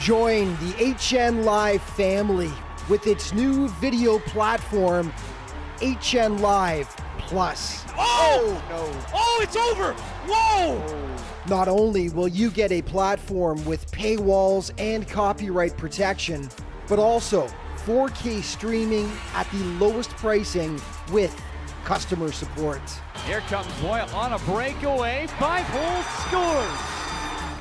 Join the HN Live family with its new video platform, HN Live Plus. Oh! No. Oh, it's over! Whoa! Not only will you get a platform with paywalls and copyright protection, but also 4K streaming at the lowest pricing with customer support. Here comes Boyle on a breakaway. 5-hole scores!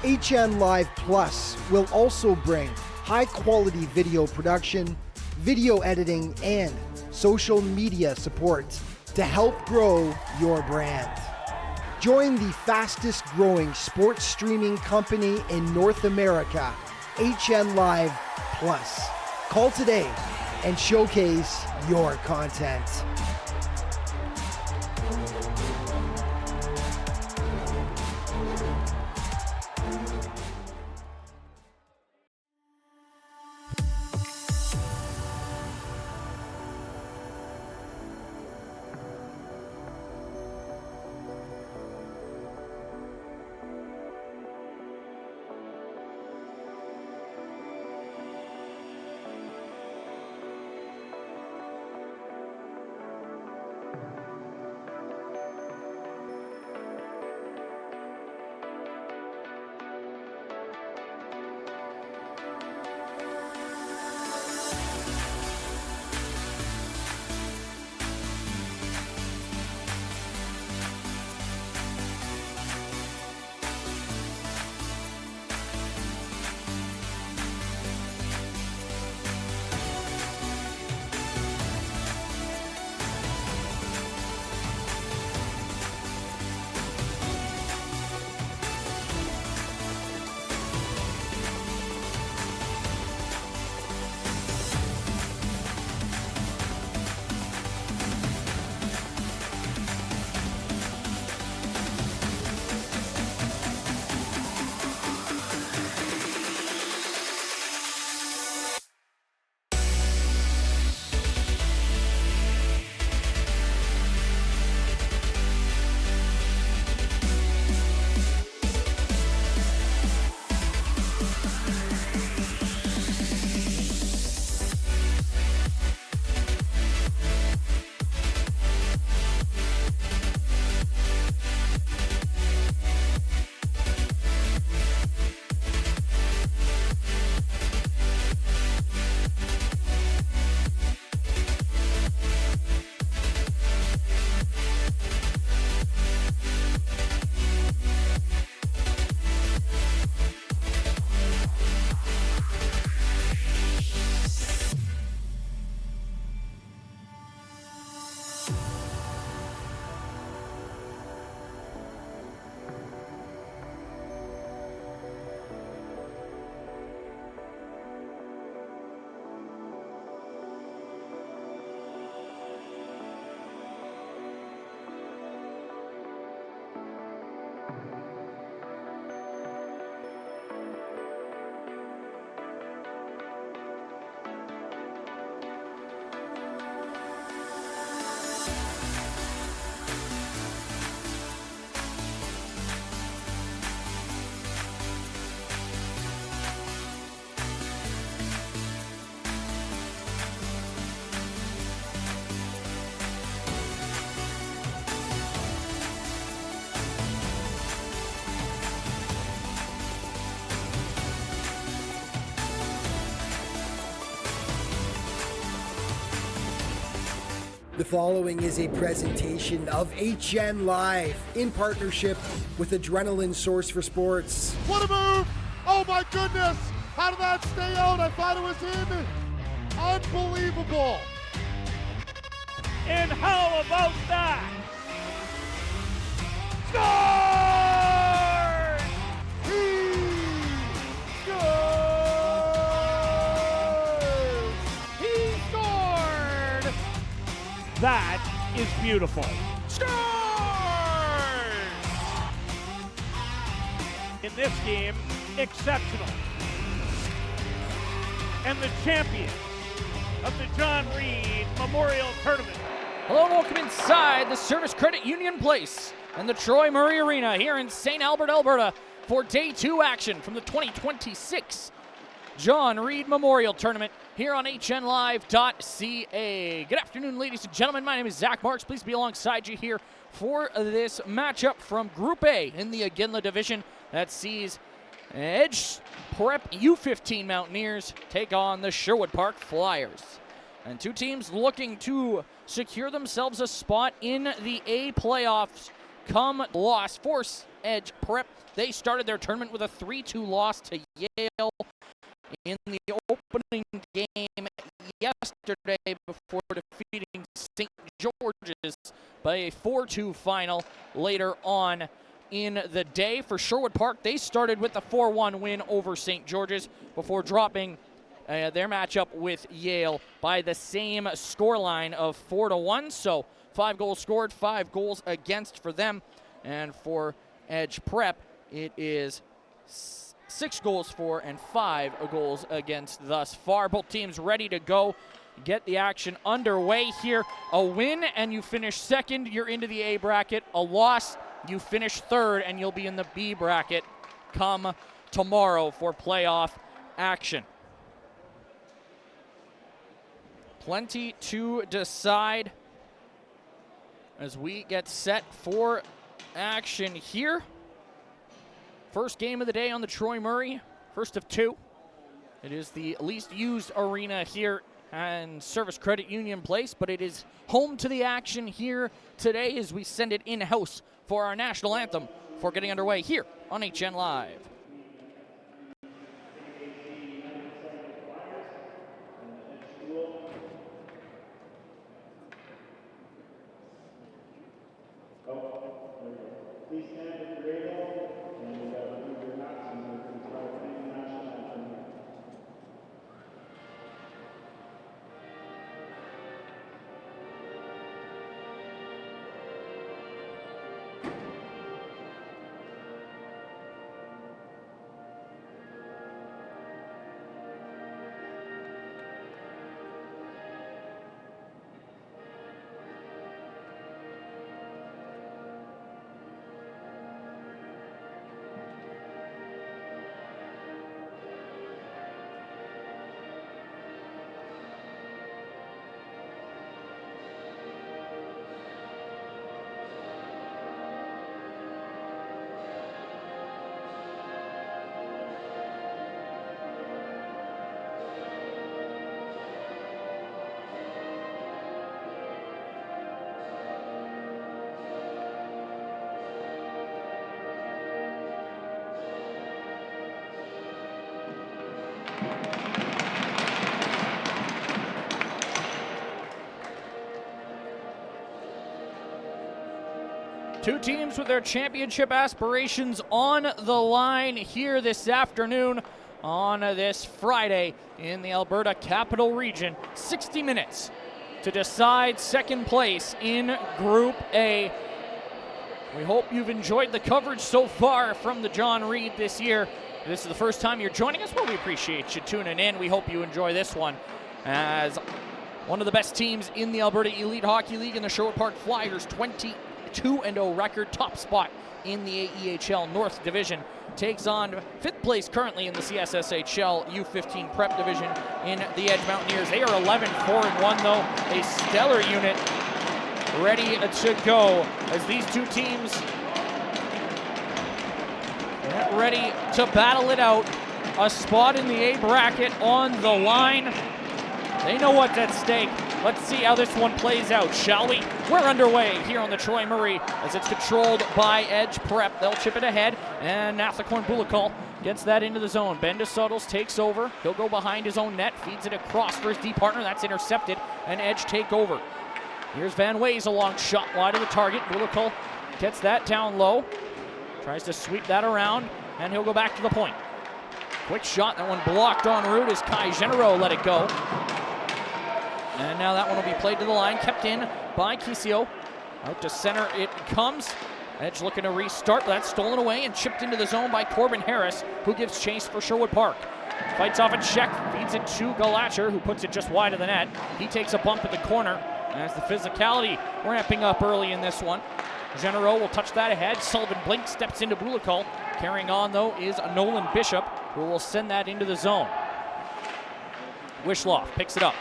HN Live Plus will also bring high-quality video production, video editing, and social media support to help grow your brand. Join the fastest growing sports streaming company in North America, HN Live Plus. Call today and showcase your content. The following is a presentation of HN Live in partnership with Adrenaline Source for Sports. What a move! Oh my goodness! How did that stay out? I thought it was in. Unbelievable! And how about that? Score! He scores! He scored! That is beautiful. Scores! In this game, exceptional. And the champion of the John Reid Memorial Tournament. Hello and welcome inside the Service Credit Union Place and the Troy Murray Arena here in St. Albert, Alberta for Day 2 action from the 2026 John Reid Memorial Tournament here on HNLive.ca. Good afternoon, ladies and gentlemen. My name is Zach Marks. Pleased to be alongside you here for this matchup from Group A in the Aginla Division that sees Edge Prep U15 Mountaineers take on the Sherwood Park Flyers. And two teams looking to secure themselves a spot in the A playoffs come loss. Force Edge Prep, they started their tournament with a 3-2 loss to Yale in the opening game yesterday before defeating St. George's by a 4-2 final later on in the day. For Sherwood Park, they started with a 4-1 win over St. George's before dropping their matchup with Yale by the same scoreline of 4-1. So 5 goals scored, 5 goals against for them. And for Edge Prep, it is 6 goals for and 5 goals against thus far. Both teams ready to go. Get the action underway here. A win and you finish second, you're into the A bracket. A loss, you finish third and you'll be in the B bracket come tomorrow for playoff action. Plenty to decide as we get set for action here. First game of the day on the Troy Murray, first of 2. It is the least used arena here and Service Credit Union Place, but it is home to the action here today as we send it in-house for our national anthem for getting underway here on HN Live. Two teams with their championship aspirations on the line here this afternoon on this Friday in the Alberta Capital Region. 60 minutes to decide second place in Group A. We hope you've enjoyed the coverage so far from the John Reid this year. If this is the first time you're joining us, well, we appreciate you tuning in. We hope you enjoy this one as one of the best teams in the Alberta Elite Hockey League in the Sherwood Park Flyers, 22-0 record, top spot in the AEHL North Division, takes on 5th place currently in the CSSHL U15 Prep Division in the Edge Mountaineers. They are 11-4-1 though, a stellar unit ready to go as these two teams get ready to battle it out. A spot in the A bracket on the line. They know what's at stake. Let's see how this one plays out, shall we? We're underway here on the Troy Murray as it's controlled by Edge Prep. They'll chip it ahead, and Nathakorn Bulakal gets that into the zone. Ben DeSotos takes over. He'll go behind his own net, feeds it across for his D partner. That's intercepted, and Edge take over. Here's Van Ways, a long shot wide of the target. Bulakal gets that down low, tries to sweep that around, and he'll go back to the point. Quick shot, that one blocked en route as Kai Genero let it go. And now that one will be played to the line, kept in by Kisio. Out to center it comes. Edge looking to restart, but that's stolen away and chipped into the zone by Corbin Harris, who gives chase for Sherwood Park. Fights off a check, feeds it to Galacher, who puts it just wide of the net. He takes a bump at the corner as the physicality ramping up early in this one. Genero will touch that ahead. Sullivan Blink steps into Bulakal. Carrying on, though, is Nolan Bishop, who will send that into the zone. Wishloff picks it up,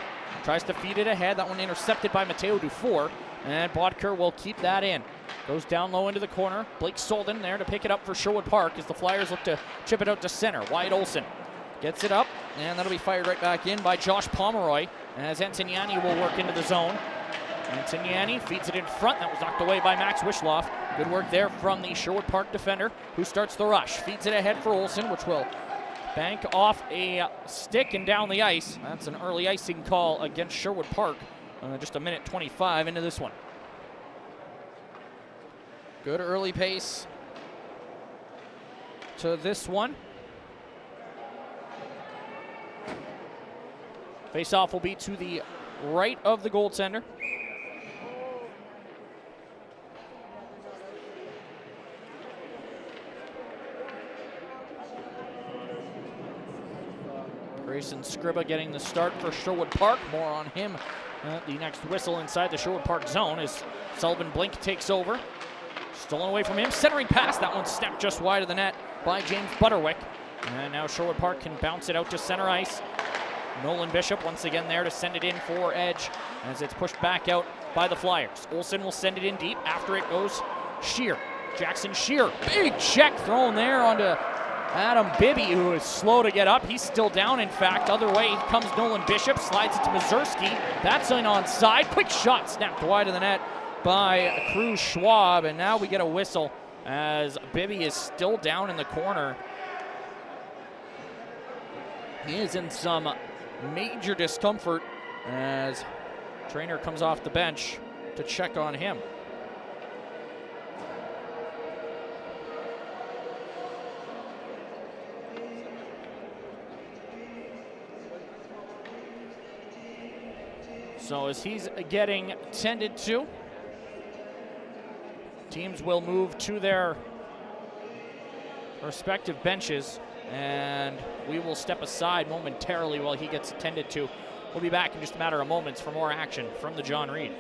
tries to feed it ahead. That one intercepted by Mateo Dufour, and Bodker will keep that in. Goes down low into the corner. Blake Solden there to pick it up for Sherwood Park as the Flyers look to chip it out to center. Wyatt Olson gets it up, and that'll be fired right back in by Josh Pomeroy as Antoniani will work into the zone. Antoniani feeds it in front. That was knocked away by Max Wishloff. Good work there from the Sherwood Park defender who starts the rush. Feeds it ahead for Olson, which will bank off a stick and down the ice. That's an early icing call against Sherwood Park. Just a minute 25 into this one. Good early pace to this one. Face-off will be to the right of the goaltender. Grayson Scriba getting the start for Sherwood Park. More on him at the next whistle inside the Sherwood Park zone as Sullivan Blink takes over. Stolen away from him, centering pass. That one snapped just wide of the net by James Butterwick. And now Sherwood Park can bounce it out to center ice. Nolan Bishop once again there to send it in for Edge as it's pushed back out by the Flyers. Olsen will send it in deep. After it goes Shear. Jackson Shear. Big check thrown there onto Adam Bibby, who is slow to get up. He's still down, in fact. Other way comes Nolan Bishop. Slides it to Mazurski. That's in onside. Quick shot snapped wide of the net by Cruz Schwab. And now we get a whistle as Bibby is still down in the corner. He is in some major discomfort as trainer comes off the bench to check on him. So as he's getting tended to, teams will move to their respective benches, and we will step aside momentarily while he gets attended to. We'll be back in just a matter of moments for more action from the John Reid.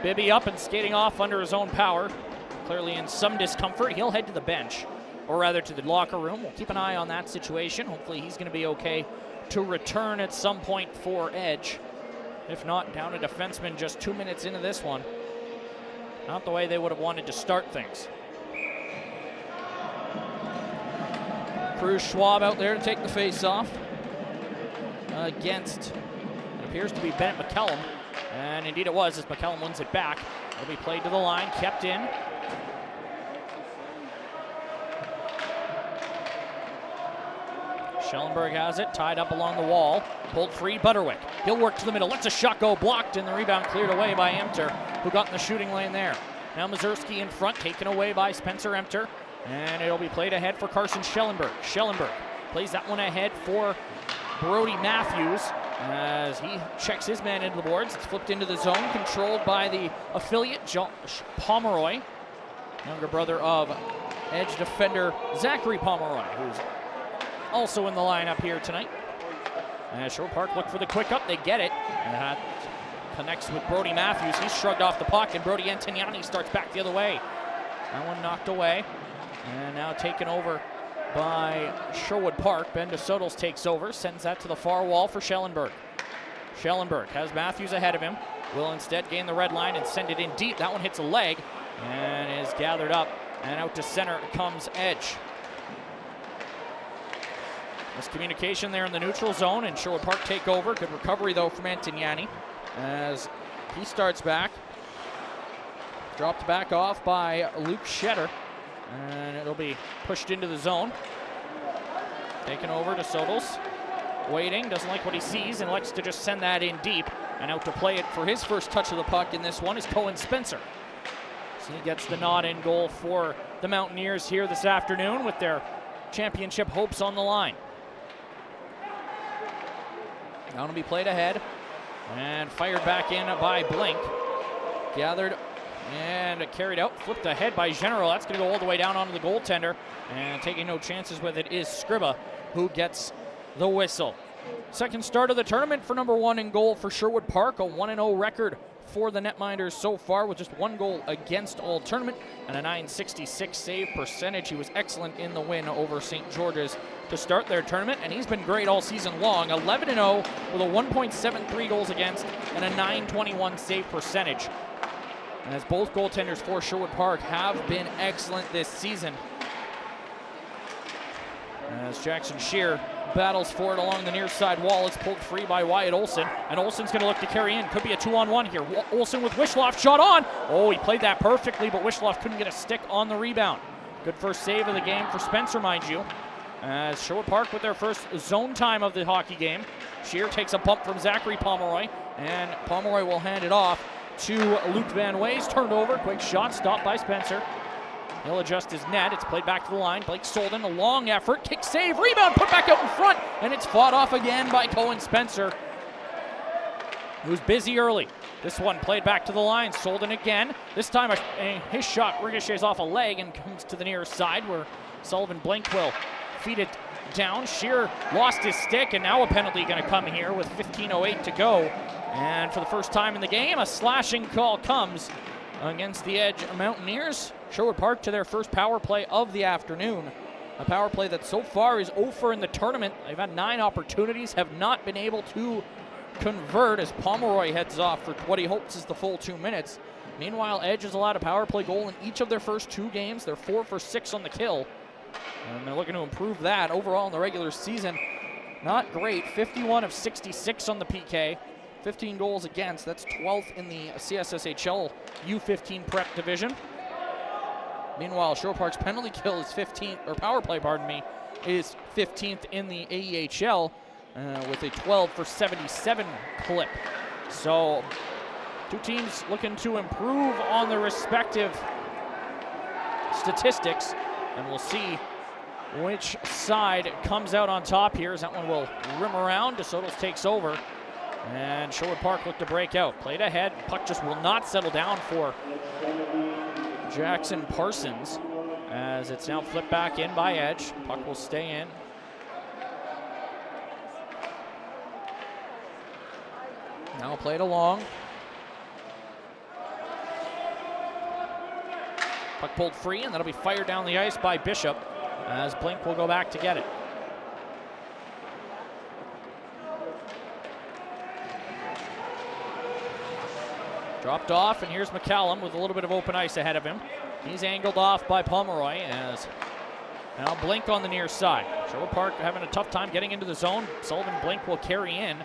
Bibby up and skating off under his own power. Clearly in some discomfort. He'll head to the bench, or rather to the locker room. We'll keep an eye on that situation. Hopefully he's going to be okay to return at some point for Edge. If not, down a defenseman just 2 minutes into this one. Not the way they would have wanted to start things. Cruz Schwab out there to take the face-off against, it appears to be Bennett McCallum. And indeed it was, as McCallum wins it back. It'll be played to the line, kept in. Schellenberg has it, tied up along the wall. Pulled free, Butterwick. He'll work to the middle, lets a shot go, blocked, and the rebound cleared away by Emter, who got in the shooting lane there. Now Mazurski in front, taken away by Spencer Emter. And it'll be played ahead for Carson Schellenberg. Schellenberg plays that one ahead for Brody Matthews, as he checks his man into the boards. It's flipped into the zone, controlled by the affiliate, Josh Pomeroy, younger brother of Edge defender Zachary Pomeroy, who's also in the lineup here tonight. Sherwood Park look for the quick up, they get it. And that connects with Brody Matthews. He's shrugged off the puck, and Brody Antoniani starts back the other way. That one knocked away, and now taken over by Sherwood Park. Ben DeSotos takes over, sends that to the far wall for Schellenberg. Schellenberg has Matthews ahead of him, will instead gain the red line and send it in deep. That one hits a leg and is gathered up, and out to center comes Edge. Miscommunication there in the neutral zone, and Sherwood Park take over. Good recovery though from Antoniani as he starts back. Dropped back off by Luke Shetter. And it'll be pushed into the zone. Taken over to Sotos. Waiting, doesn't like what he sees, and likes to just send that in deep. And out to play it for his first touch of the puck in this one is Cohen Spencer. So he gets the nod in goal for the Mountaineers here this afternoon with their championship hopes on the line. Now to be played ahead and fired back in by Blink. Gathered and carried out, flipped ahead by General. That's going to go all the way down onto the goaltender. And taking no chances with it is Scriba, who gets the whistle. Second start of the tournament for number 1 in goal for Sherwood Park. A 1-0 record for the netminders so far, with just 1 goal against all tournament and a .966 save percentage. He was excellent in the win over St. George's to start their tournament, and he's been great all season long. 11-0 with a 1.73 goals against and a .921 save percentage. As both goaltenders for Sherwood Park have been excellent this season. As Jackson Shear battles for it along the near side wall, it's pulled free by Wyatt Olson, and Olson's going to look to carry in. Could be a 2-on-1 here. Olson with Wishloff, shot on. Oh, he played that perfectly, but Wishloff couldn't get a stick on the rebound. Good first save of the game for Spencer, mind you. As Sherwood Park with their first zone time of the hockey game. Shear takes a bump from Zachary Pomeroy, and Pomeroy will hand it off to Luke Van Ways. Turned over, quick shot, stopped by Spencer. He'll adjust his net. It's played back to the line. Blake Solden, a long effort. Kick save, rebound, put back out in front, and it's fought off again by Cohen Spencer, who's busy early. This one played back to the line. Solden again. This time his shot ricochets off a leg and comes to the near side, where Sullivan Blink will feed it down. Shear lost his stick, and now a penalty going to come here with 15:08 to go. And for the first time in the game, a slashing call comes against the Edge Mountaineers. Sherwood Park to their first power play of the afternoon. A power play that so far is 0 in the tournament. They've had 9 opportunities, have not been able to convert, as Pomeroy heads off for what he hopes is the full 2 minutes. Meanwhile, Edge has allowed a power play goal in each of their first 2 games. They're 4 for 6 on the kill, and they're looking to improve that. Overall in the regular season, not great. 51 of 66 on the PK. 15 goals against. That's 12th in the CSSHL U15 prep division. Meanwhile, Sherwood Park's penalty kill is 15th, or power play, pardon me, is 15th in the AEHL with a 12 for 77 clip. So, 2 teams looking to improve on their respective statistics, and we'll see which side comes out on top here, as that one will rim around. DeSoto's takes over. And Sherwood Park look to break out. Played ahead. Puck just will not settle down for Jackson Parsons, as it's now flipped back in by Edge. Puck will stay in. Now played along. Puck pulled free, and that'll be fired down the ice by Bishop, as Blink will go back to get it. Dropped off, and here's McCallum with a little bit of open ice ahead of him. He's angled off by Pomeroy, as now Blink on the near side. Sherwood Park having a tough time getting into the zone. Sullivan Blink will carry in,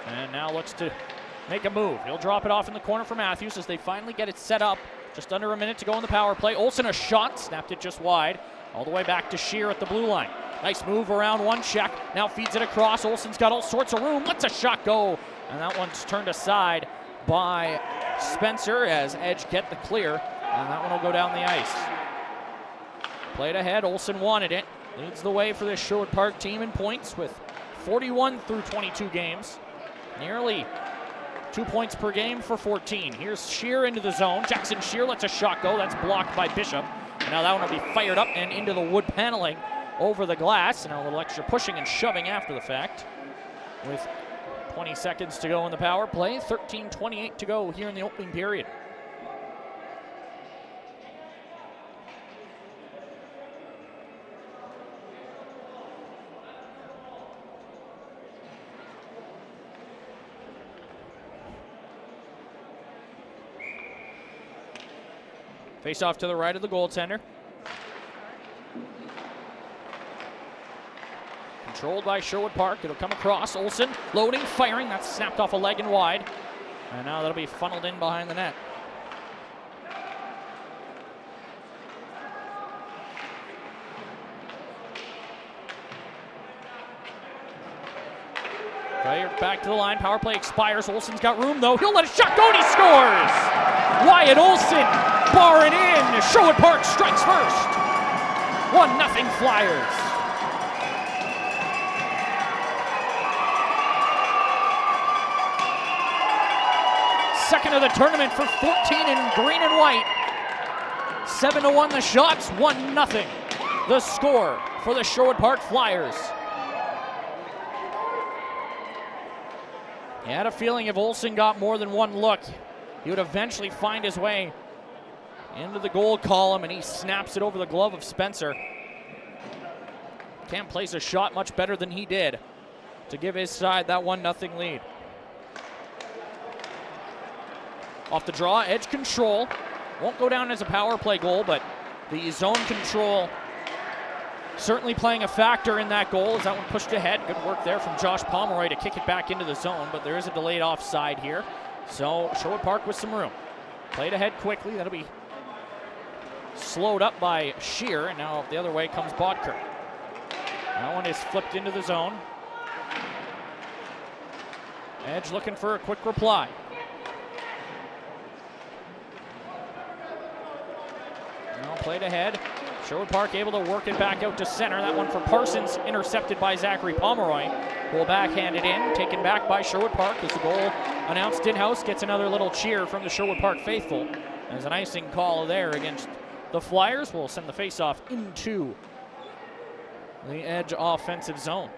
and now looks to make a move. He'll drop it off in the corner for Matthews as they finally get it set up. Just under a minute to go in the power play. Olsen a shot, snapped it just wide. All the way back to Shear at the blue line. Nice move around one check. Now feeds it across. Olsen's got all sorts of room. Lets a shot go, and that one's turned aside by Spencer as Edge get the clear, and that one will go down the ice. Played ahead, Olsen wanted it. Leads the way for this Sherwood Park team in points with 41 through 22 games. Nearly 2 points per game for 14. Here's Shear into the zone. Jackson Shear lets a shot go. That's blocked by Bishop. And now that one will be fired up and into the wood paneling over the glass. And a little extra pushing and shoving after the fact. With 20 seconds to go in the power play. 13:28 to go here in the opening period. Face off to the right of the goaltender. Controlled by Sherwood Park. It'll come across. Olsen loading, firing. That's snapped off a leg and wide. And now that'll be funneled in behind the net. Back to the line. Power play expires. Olsen's got room, though. He'll let a shot go, and he scores! Wyatt Olsen barring in. Sherwood Park strikes first. 1-0 Flyers. second of the tournament for 14 in green and white. 7-1 the shots, 1-0 the score for the Sherwood Park Flyers. He had a feeling if Olsen got more than one look, he would eventually find his way into the goal column, and he snaps it over the glove of Spencer. Can't place a shot much better than he did to give his side that 1-0 lead. Off the draw, edge control. Won't go down as a power play goal, but the zone control certainly playing a factor in that goal as that one pushed ahead. Good work there from Josh Pomeroy to kick it back into the zone, but there is a delayed offside here. So Sherwood Park with some room. Played ahead quickly. That'll be slowed up by Shear, and now the other way comes Bodker. That one is flipped into the zone. Edge looking for a quick reply. Now played ahead. Sherwood Park able to work it back out to center. That one for Parsons, intercepted by Zachary Pomeroy. Will backhand it in, taken back by Sherwood Park as the goal announced in-house. Gets another little cheer from the Sherwood Park faithful. There's an icing call there against the Flyers. Will send the faceoff into the edge offensive zone.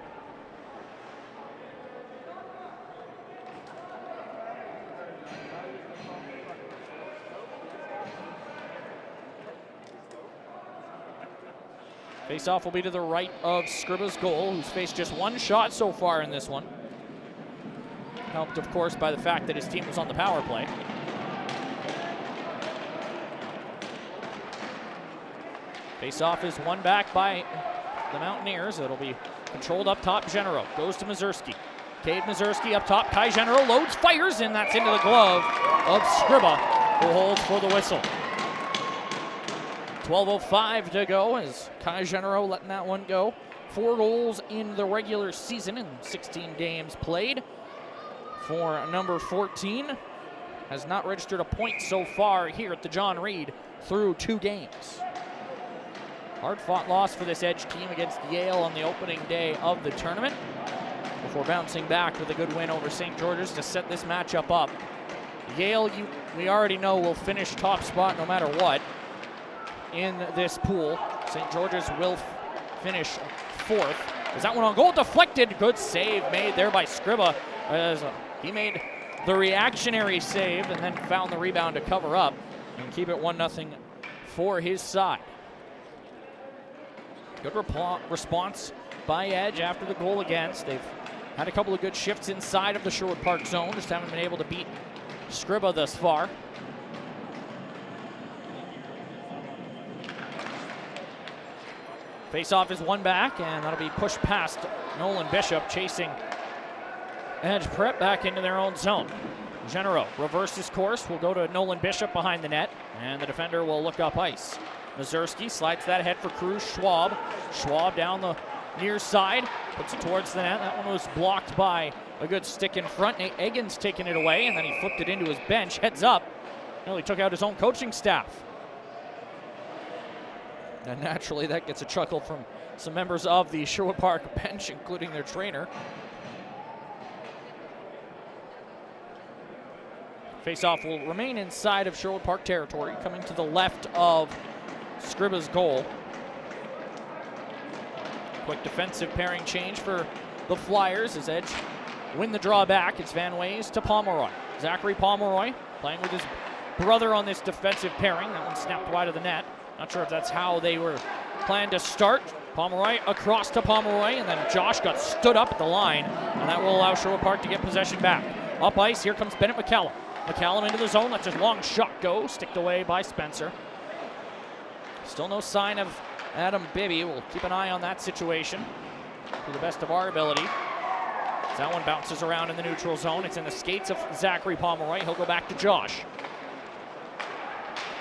Faceoff will be to the right of Scriba's goal, who's faced just one shot so far in this one. Helped, of course, by the fact that his team was on the power play. Faceoff is won back by the Mountaineers. It'll be controlled up top. Genero goes to Mazurski. Cade Mazurski up top. Kai Genero loads, fires, and that's into the glove of Scriba, who holds for the whistle. 12:05 to go as Kai Genero letting that one go. 4 goals in the regular season in 16 games played for number 14. Has not registered a point so far here at the John Reid through 2 games. Hard-fought loss for this Edge team against Yale on the opening day of the tournament before bouncing back with a good win over St. George's to set this matchup up. Yale, we already know, will finish top spot no matter what in this pool. St. George's will finish 4th. Is that one on goal? Deflected. Good save made there by Scriba as he made the reactionary save and then found the rebound to cover up and keep it 1-0 for his side. Good response by Edge after the goal against. They've had a couple of good shifts inside of the Sherwood Park zone, just haven't been able to beat Scriba thus far. Face-off is won back, and that'll be pushed past Nolan Bishop, chasing Edge Prep back into their own zone. Genero reverses course, will go to Nolan Bishop behind the net, and the defender will look up ice. Mazurski slides that ahead for Cruz. Schwab down the near side, puts it towards the net. That one was blocked by a good stick in front. Nate Egan's taking it away, and then he flipped it into his bench. Heads up. Nearly took out his own coaching staff. And naturally, that gets a chuckle from some members of the Sherwood Park bench, including their trainer. Faceoff will remain inside of Sherwood Park territory, coming to the left of Scriba's goal. Quick defensive pairing change for the Flyers as Edge win the draw back. It's Van Ways to Pomeroy. Zachary Pomeroy playing with his brother on this defensive pairing. That one snapped wide of the net. Not sure if that's how they were planned to start. Pomeroy across to Pomeroy, and then Josh got stood up at the line, and that will allow Sherwood Park to get possession back. Up ice, here comes Bennett McCallum. McCallum into the zone, lets his long shot go, sticked away by Spencer. Still no sign of Adam Bibby. We'll keep an eye on that situation to the best of our ability. As that one bounces around in the neutral zone. It's in the skates of Zachary Pomeroy. He'll go back to Josh.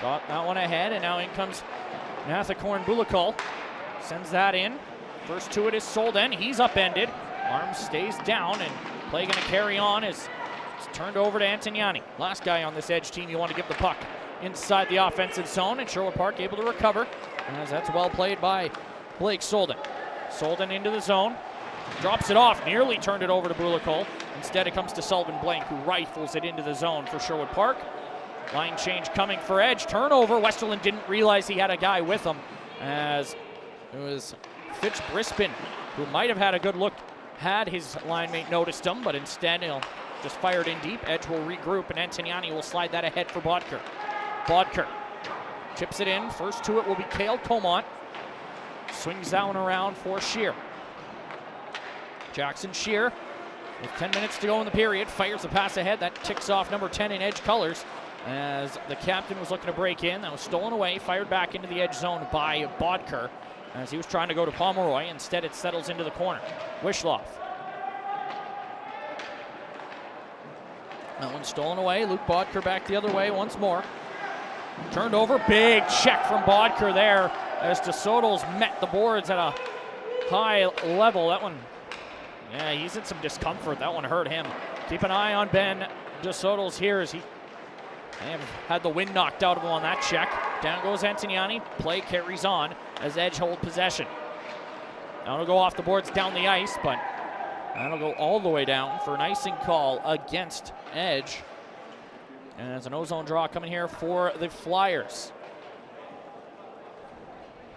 Got that one ahead, and now in comes Nathakorn Bulakul. Sends that in. First to it is Solden. He's upended. Arm stays down, and play going to carry on as it's turned over to Antoniani. Last guy on this Edge team you want to give the puck inside the offensive zone, and Sherwood Park able to recover, as that's well played by Blake Solden. Solden into the zone. Drops it off. Nearly turned it over to Bulakul. Instead, it comes to Sullivan Blank, who rifles it into the zone for Sherwood Park. Line change coming for Edge. Turnover. Westerland didn't realize he had a guy with him, as it was Fitch Brispin, who might have had a good look had his line mate noticed him, but instead he'll just fire it in deep. Edge will regroup, and Antoniani will slide that ahead for Bodker. Bodker chips it in. First to it will be Cale Comont. Swings that one around for Shear. Jackson Shear, with 10 minutes to go in the period, fires the pass ahead. That ticks off number 10 in Edge colors, as the captain was looking to break in. That was stolen away, fired back into the Edge zone by Bodker, as he was trying to go to Pomeroy. Instead, it settles into the corner. Wishloff. That one stolen away. Luke Bodker back the other way once more. Turned over. Big check from Bodker there, as DeSoto's met the boards at a high level. That one, yeah, he's in some discomfort. That one hurt him. Keep an eye on Ben DeSoto's here, as he may have had the wind knocked out of him on that check. Down goes Antoniani. Play carries on as Edge hold possession. Now it'll go off the boards down the ice, but that'll go all the way down for an icing call against Edge. And it's an ozone draw coming here for the Flyers.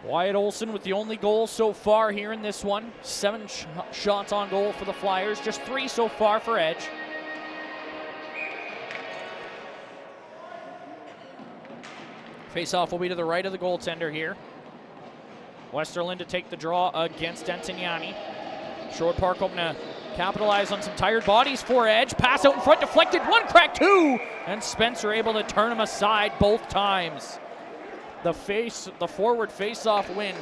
Wyatt Olson with the only goal so far here in this one. 7 shots on goal for the Flyers, just 3 so far for Edge. Face-off will be to the right of the goaltender here. Westerland to take the draw against Antoniani. Sherwood Park hoping to capitalize on some tired bodies for Edge. Pass out in front, deflected, 1 crack, 2! And Spencer able to turn him aside both times. The forward face-off win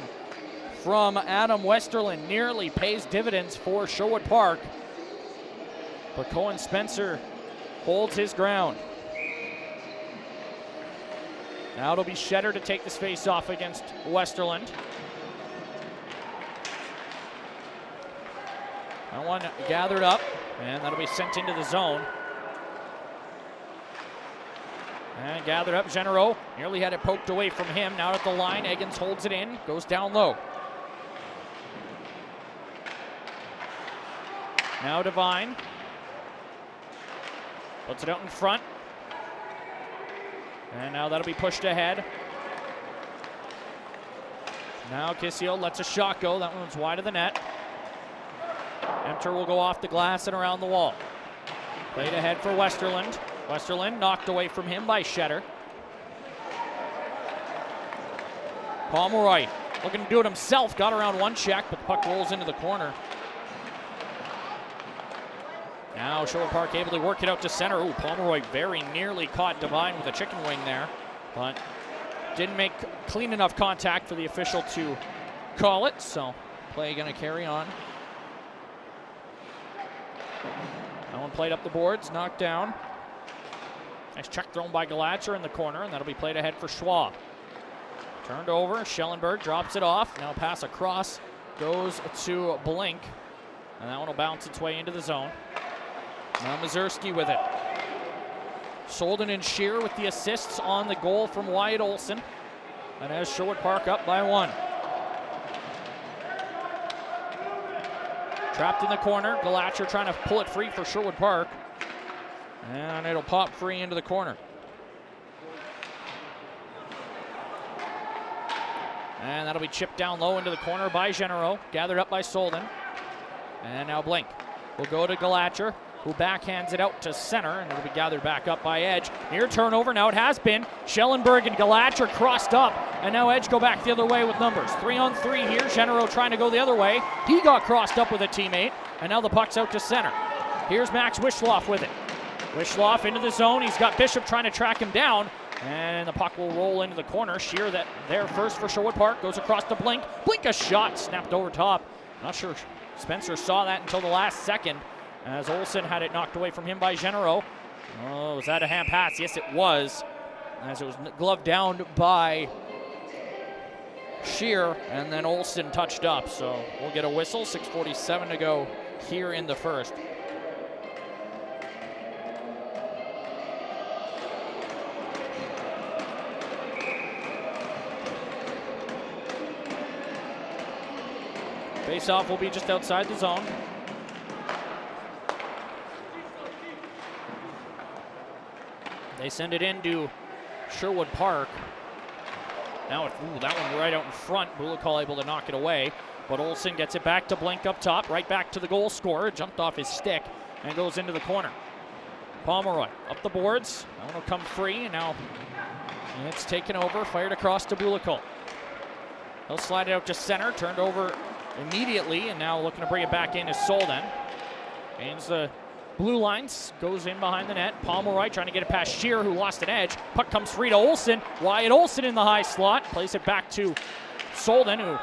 from Adam Westerland nearly pays dividends for Sherwood Park. But Cohen Spencer holds his ground. Now it'll be Shetter to take this face-off against Westerland. That one gathered up, and that'll be sent into the zone. And gathered up, Genero nearly had it poked away from him. Now at the line, Eggins holds it in, goes down low. Now Devine. Puts it out in front. And now that'll be pushed ahead. Now Kissio lets a shot go. That one's wide of the net. Emter will go off the glass and around the wall. Played ahead for Westerland. Westerland knocked away from him by Shetter. Pomeroy looking to do it himself. Got around one check, but the puck rolls into the corner. Now Sherwood Park able to work it out to center. Ooh, Pomeroy very nearly caught Devine with a chicken wing there, but didn't make clean enough contact for the official to call it, so play gonna carry on. That one played up the boards, knocked down. Nice check thrown by Galatcher in the corner, and that'll be played ahead for Schwab. Turned over, Schellenberg drops it off. Now pass across, goes to Blink, and that one will bounce its way into the zone. Now Mazurski with it. Solden and Shear with the assists on the goal from Wyatt Olson. And has Sherwood Park up by 1. Trapped in the corner. Galatcher trying to pull it free for Sherwood Park. And it'll pop free into the corner. And that'll be chipped down low into the corner by Genero. Gathered up by Solden. And now Blink will go to Galatcher, who backhands it out to center, and it'll be gathered back up by Edge. Near turnover, now it has been. Schellenberg and Galatcher crossed up, and now Edge go back the other way with numbers. 3-on-3 here, Genero trying to go the other way. He got crossed up with a teammate, and now the puck's out to center. Here's Max Wishloff with it. Wishloff into the zone, he's got Bishop trying to track him down, and the puck will roll into the corner. Shear that there first for Sherwood Park, goes across to Blink. Blink a shot, snapped over top. Not sure Spencer saw that until the last second, as Olsen had it knocked away from him by Genero. Oh, was that a hand pass? Yes, it was, as it was gloved down by Shear, and then Olsen touched up. So we'll get a whistle. 6:47 to go here in the first. Face-off will be just outside the zone. They send it into Sherwood Park. Now that one right out in front. Bulikal able to knock it away. But Olsen gets it back to Blink up top. Right back to the goal scorer. Jumped off his stick and goes into the corner. Pomeroy up the boards. That one will come free. And now it's taken over. Fired across to Bulikal. He'll slide it out to center. Turned over immediately. And now looking to bring it back in is Solden. Gains the blue lines, goes in behind the net. Pomeroy trying to get it past Shear, who lost an edge. Puck comes free to Olsen. Wyatt Olsen in the high slot. Plays it back to Solden, who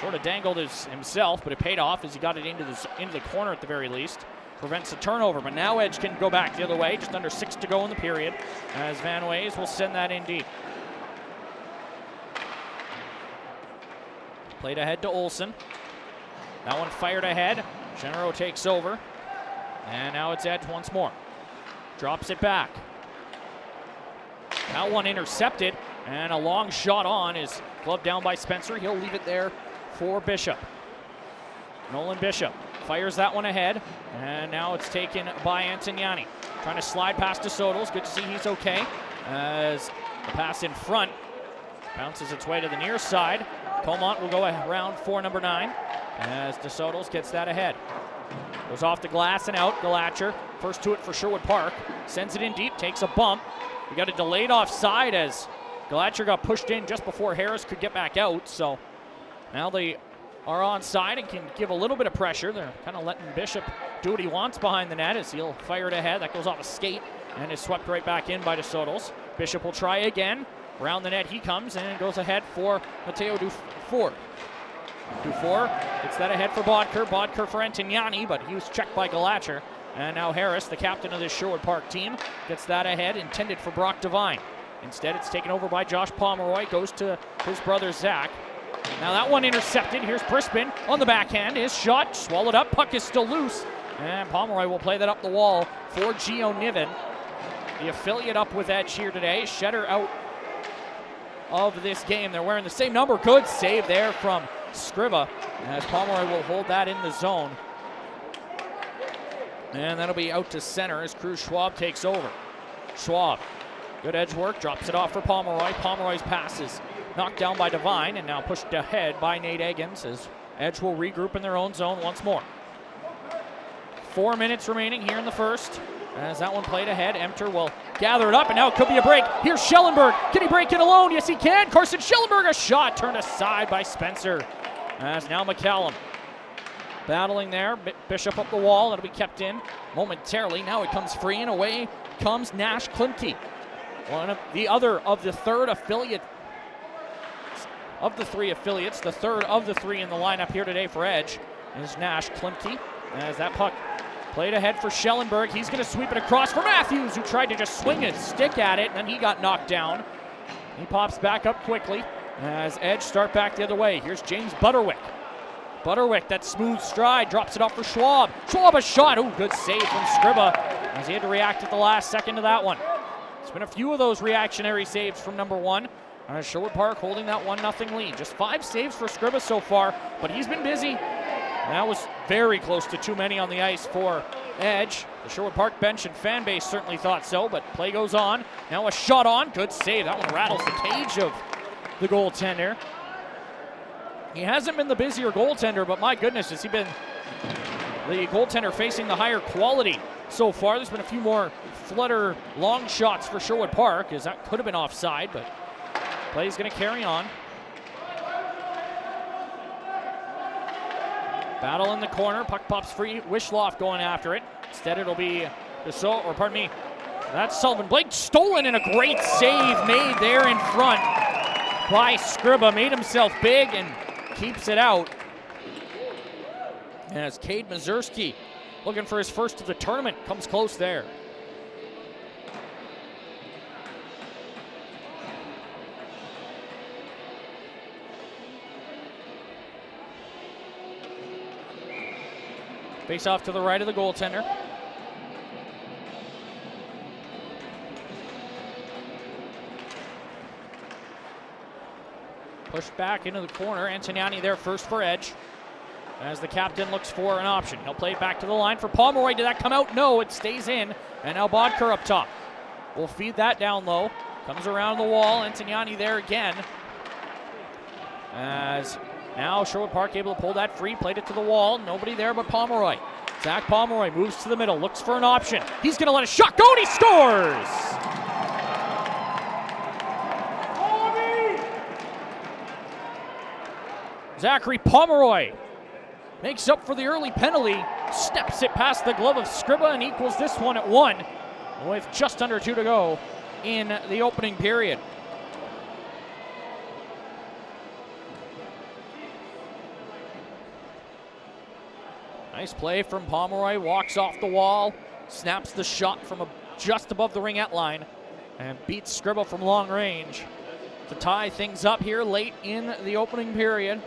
sort of dangled himself, but it paid off as he got it into the corner at the very least. Prevents the turnover, but now Edge can go back the other way. Just under 6 to go in the period, as Van Ways will send that in deep. Played ahead to Olsen. That one fired ahead. Genero takes over. And now it's Edge once more. Drops it back. That one intercepted, and a long shot on is gloved down by Spencer. He'll leave it there for Bishop. Nolan Bishop fires that one ahead, and now it's taken by Antoniani. Trying to slide past DeSoto's. Good to see he's okay. As the pass in front bounces its way to the near side. Comont will go around for number 9 as DeSoto's gets that ahead. Goes off the glass and out. Galacher, first to it for Sherwood Park. Sends it in deep, takes a bump. We got a delayed offside as Galacher got pushed in just before Harris could get back out. So now they are onside and can give a little bit of pressure. They're kind of letting Bishop do what he wants behind the net as he'll fire it ahead. That goes off a skate and is swept right back in by DeSoto's. Bishop will try again. Around the net he comes and goes ahead for Mateo Dufour. Dufour gets that ahead for Bodker. Bodker for Antoniani, but he was checked by Galacher. And now Harris, the captain of this Sherwood Park team, gets that ahead, intended for Brock Devine. Instead, it's taken over by Josh Pomeroy, goes to his brother Zach. Now that one intercepted. Here's Brisbane on the backhand. His shot swallowed up. Puck is still loose. And Pomeroy will play that up the wall for Gio Niven. The affiliate up with Edge here today. Shetter out of this game. They're wearing the same number. Good save there from Scriba, as Pomeroy will hold that in the zone. And that'll be out to center as Cruz Schwab takes over. Schwab, good edge work, drops it off for Pomeroy. Pomeroy's pass is knocked down by Devine and now pushed ahead by Nate Eggins as Edge will regroup in their own zone once more. 4 minutes remaining here in the first. As that one played ahead, Emter will gather it up, and now it could be a break. Here's Schellenberg. Can he break it alone? Yes, he can. Carson Schellenberg, a shot turned aside by Spencer. As now McCallum battling there. Bishop up the wall. That'll be kept in momentarily. Now it comes free, and away comes Nash Klimke. One of the other of the third affiliate of the 3 affiliates. The third of the 3 in the lineup here today for Edge is Nash Klimke. As that puck played ahead for Schellenberg. He's going to sweep it across for Matthews, who tried to just swing a stick at it, and then he got knocked down. He pops back up quickly as Edge start back the other way. Here's James Butterwick. Butterwick, that smooth stride, drops it off for Schwab. Schwab a shot. Oh, good save from Scriba as he had to react at the last second to that one. It's been a few of those reactionary saves from number 1. Sherwood Park holding that 1-0 lead. Just 5 saves for Scriba so far, but he's been busy. That was very close to too many on the ice for Edge. The Sherwood Park bench and fan base certainly thought so, but play goes on. Now a shot on. Good save. That one rattles the cage of the goaltender. He hasn't been the busier goaltender, but my goodness, has he been the goaltender facing the higher quality so far. There's been a few more flutter long shots for Sherwood Park, as that could have been offside, but play's going to carry on. Battle in the corner. Puck pops free. Wishloff going after it. Instead, it'll be that's Sullivan Blake. Stolen, and a great save made there in front by Scriba. Made himself big and keeps it out. As Cade Mazurski, looking for his first of the tournament, comes close there. Face off to the right of the goaltender. Pushed back into the corner. Antoniani there first for Edge. As the captain looks for an option. He'll play it back to the line for Pomeroy. Did that come out? No, it stays in. And now Bodker up top. will feed that down low. Comes around the wall. Antignani there again. As now Sherwood Park able to pull that free. Played it to the wall. Nobody there but Pomeroy. Zach Pomeroy moves to the middle. Looks for an option. He's going to let a shot go, and he scores! Zachary Pomeroy makes up for the early penalty, steps it past the glove of Scriba, and equals this one at 1 with just under 2 to go in the opening period. Nice play from Pomeroy, walks off the wall, snaps the shot from just above the ringette line, and beats Scriba from long range to tie things up here late in the opening period.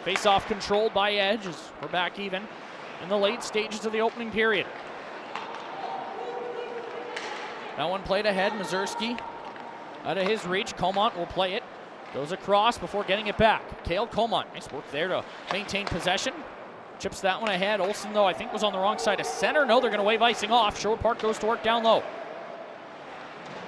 Face-off controlled by Edge as we're back even in the late stages of the opening period. That one played ahead. Mazurski out of his reach. Comont will play it. Goes across before getting it back. Cale Comont, nice work there to maintain possession. Chips that one ahead. Olsen, though, I think was on the wrong side of center. No, they're going to wave icing off. Sherwood Park goes to work down low.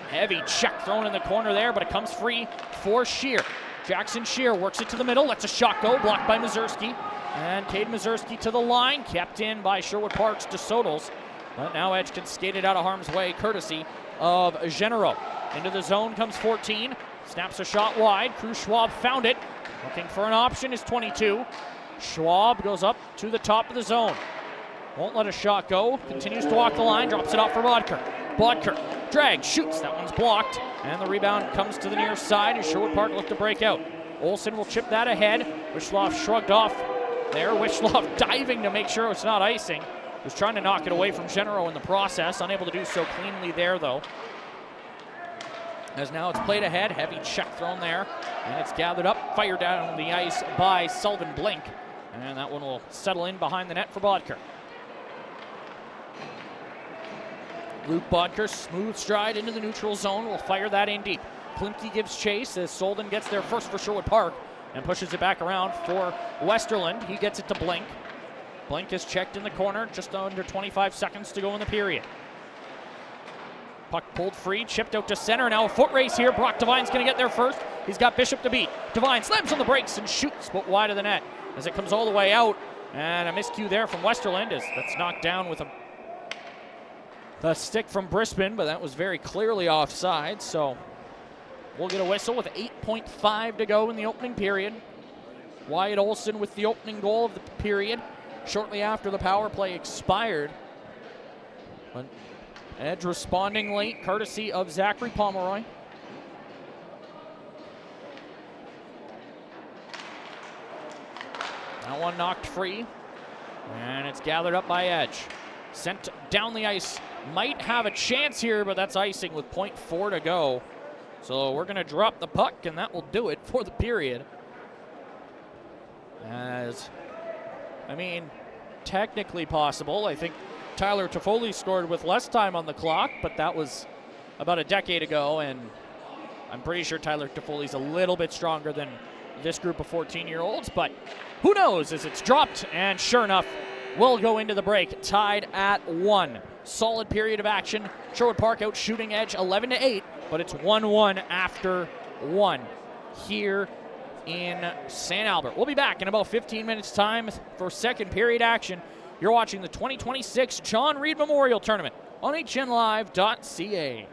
Heavy check thrown in the corner there, but it comes free for Shear. Jackson Shear works it to the middle, lets a shot go, blocked by Mazurski. And Cade Mazurski to the line, kept in by Sherwood Park's DeSotos. But now Edge can skate it out of harm's way, courtesy of Genero. Into the zone comes 14, snaps a shot wide. Cruz Schwab found it, looking for an option is 22. Schwab goes up to the top of the zone. Won't let a shot go, continues to walk the line, drops it off for Bodker. Bodker drag, shoots, that one's blocked, and the rebound comes to the near side as Sherwood Park look to break out. Olsen will chip that ahead. Wishloff shrugged off there. Wishloff diving to make sure it's not icing. Was trying to knock it away from Genero in the process, unable to do so cleanly there though. As now it's played ahead, heavy check thrown there, and it's gathered up, fired down the ice by Sullivan Blink, and that one will settle in behind the net for Bodker. Luke Bodker, smooth stride into the neutral zone, will fire that in deep. Klimke gives chase as Solden gets there first for Sherwood Park and pushes it back around for Westerland. He gets it to Blink. Blink is checked in the corner, just under 25 seconds to go in the period. Puck pulled free, chipped out to center. Now a foot race here. Brock Devine's going to get there first. He's got Bishop to beat. Devine slams on the brakes and shoots, but wide of the net as it comes all the way out. And a miscue there from Westerland as that's knocked down with a stick from Brisbane, but that was very clearly offside. So we'll get a whistle with 8.5 to go in the opening period. Wyatt Olson with the opening goal of the period shortly after the power play expired. But Edge responding late, courtesy of Zachary Pomeroy. That one knocked free, and it's gathered up by Edge. Sent down the ice. Might have a chance here, but that's icing with 0.4 to go. So we're going to drop the puck, and that will do it for the period. Technically possible. I think Tyler Toffoli scored with less time on the clock, but that was about a decade ago, and I'm pretty sure Tyler Toffoli's a little bit stronger than this group of 14-year-olds, but who knows as it's dropped, and sure enough, we'll go into the break tied at 1. Solid period of action. Sherwood Park out shooting Edge 11-8, but it's 1-1 after 1 here in St. Albert. We'll be back in about 15 minutes time for second period action. You're watching the 2026 John Reid Memorial Tournament on hnlive.ca.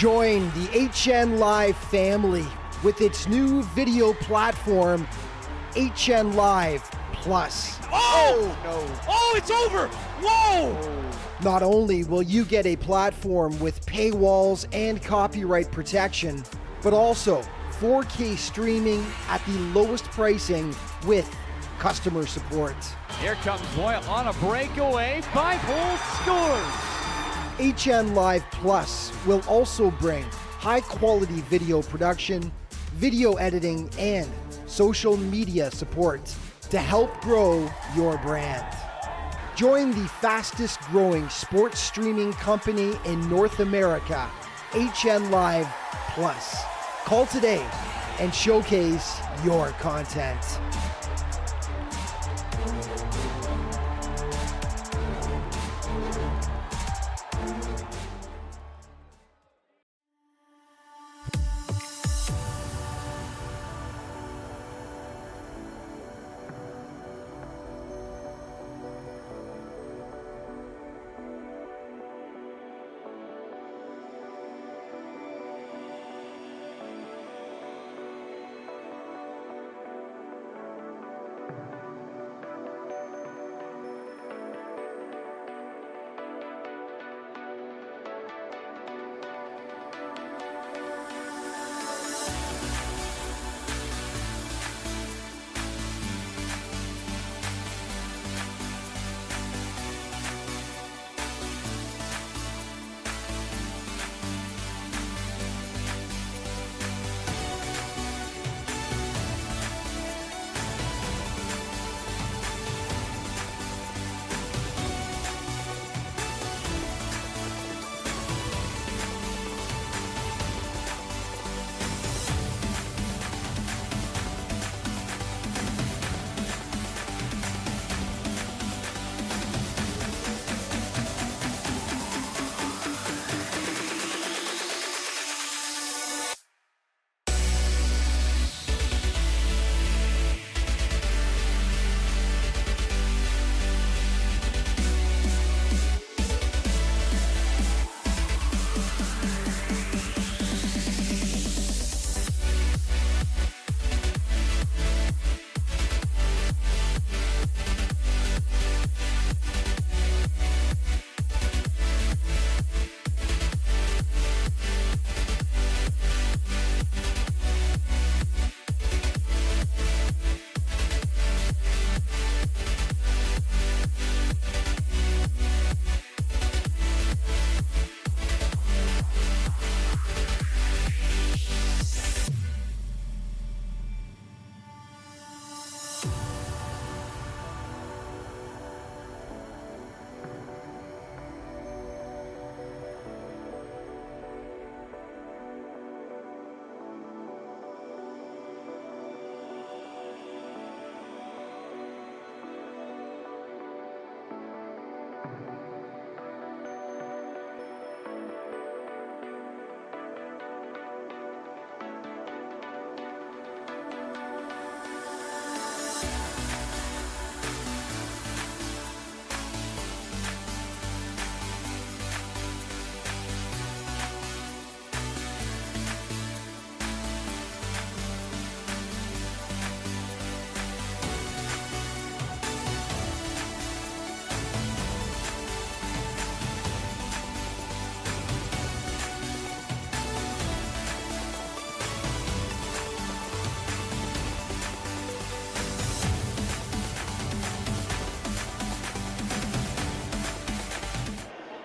Join the HN Live family with its new video platform, HN Live Plus. Oh! No. Oh, it's over! Whoa! Not only will you get a platform with paywalls and copyright protection, but also 4K streaming at the lowest pricing with customer support. Here comes Boyle on a breakaway. 5-hole scores. HN Live Plus will also bring high-quality video production, video editing, and social media support to help grow your brand. Join the fastest growing sports streaming company in North America, HN Live Plus. Call today and showcase your content.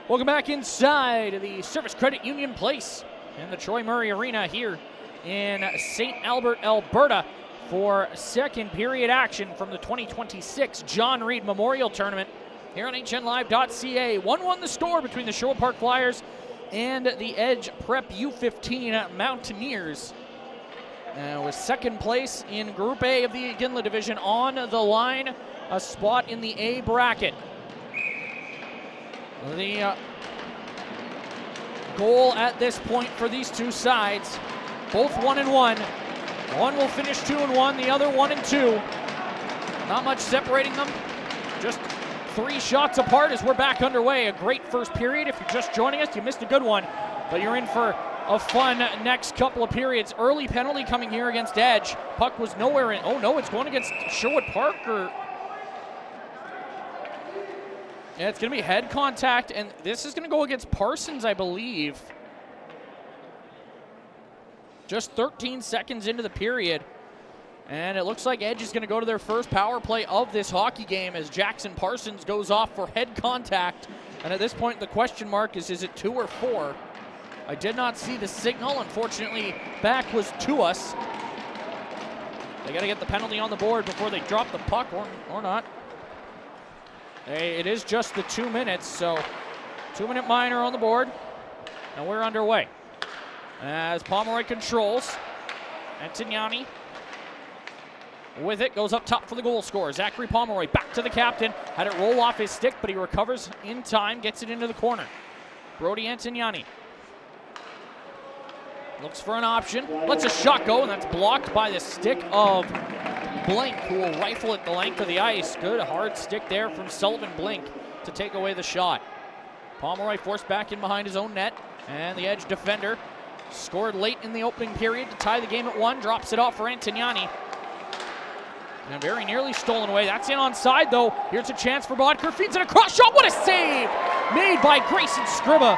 Welcome back inside the Service Credit Union Place in the Troy Murray Arena here in St. Albert, Alberta for second period action from the 2026 John Reid Memorial Tournament here on hnlive.ca. 1-1 the score between the Sherwood Park Flyers and the Edge Prep U15 Mountaineers. With second place in Group A of the Ginla Division on the line, a spot in the A bracket. The goal at this point for these two sides, both 1-1. One will finish 2-1, the other 1-2. Not much separating them, just 3 shots apart as we're back underway. A great first period. If you're just joining us, you missed a good one, but you're in for a fun next couple of periods. Early penalty coming here against Edge. Puck was nowhere in. Oh no, it's going against Sherwood Park. Yeah, it's going to be head contact, and this is going to go against Parsons, I believe. Just 13 seconds into the period. And it looks like Edge is going to go to their first power play of this hockey game as Jackson Parsons goes off for head contact. And at this point, the question mark is it 2 or 4? I did not see the signal. Unfortunately, back was to us. They got to get the penalty on the board before they drop the puck, or not. It is just the 2 minutes, so 2-minute minor on the board. And we're underway. As Pomeroy controls, Antignani with it, goes up top for the goal scorer. Zachary Pomeroy back to the captain. Had it roll off his stick, but he recovers in time, gets it into the corner. Brody Antignani looks for an option, lets a shot go, and that's blocked by the stick of Blink, who will rifle it the length of the ice. Good hard stick there from Sullivan Blink to take away the shot. Pomeroy forced back in behind his own net, and the Edge defender scored late in the opening period to tie the game at 1, drops it off for Antignani. And very nearly stolen away. That's in onside, though. Here's a chance for Bodker. Feeds it across. Shot. What a save made by Grayson Scriba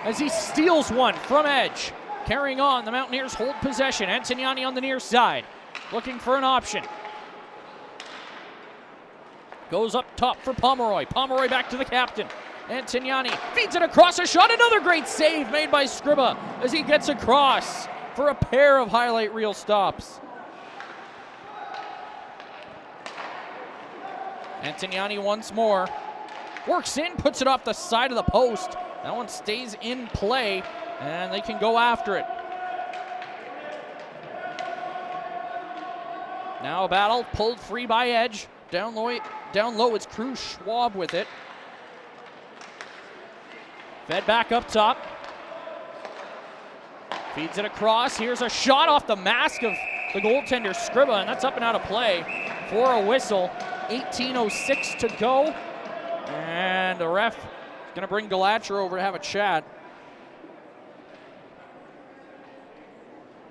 as he steals one from Edge. Carrying on, the Mountaineers hold possession. Antignani on the near side, looking for an option. Goes up top for Pomeroy. Pomeroy back to the captain. Antignani feeds it across. A shot. Another great save made by Scriba as he gets across for a pair of highlight reel stops. Antignani once more. Works in, puts it off the side of the post. That one stays in play, and they can go after it. Now a battle, pulled free by Edge. Down low, it's Cruz Schwab with it. Fed back up top. Feeds it across. Here's a shot off the mask of the goaltender, Scriba, and that's up and out of play for a whistle. 18:06 to go, and the ref is going to bring Galatcher over to have a chat.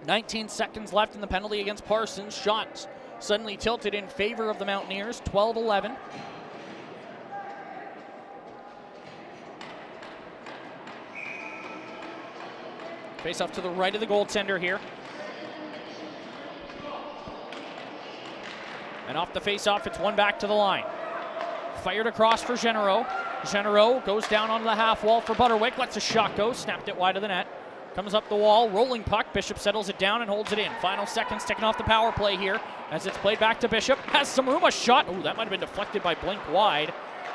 19 seconds left in the penalty against Parsons. Shots suddenly tilted in favor of the Mountaineers, 12-11. Face off to the right of the goaltender here. And off the face-off, it's one back to the line. Fired across for Genero. Genero goes down onto the half wall for Butterwick. Lets a shot go. Snapped it wide of the net. Comes up the wall. Rolling puck. Bishop settles it down and holds it in. Final seconds taking off the power play here as it's played back to Bishop. Has some room. A shot. Ooh, that might have been deflected by Blink wide.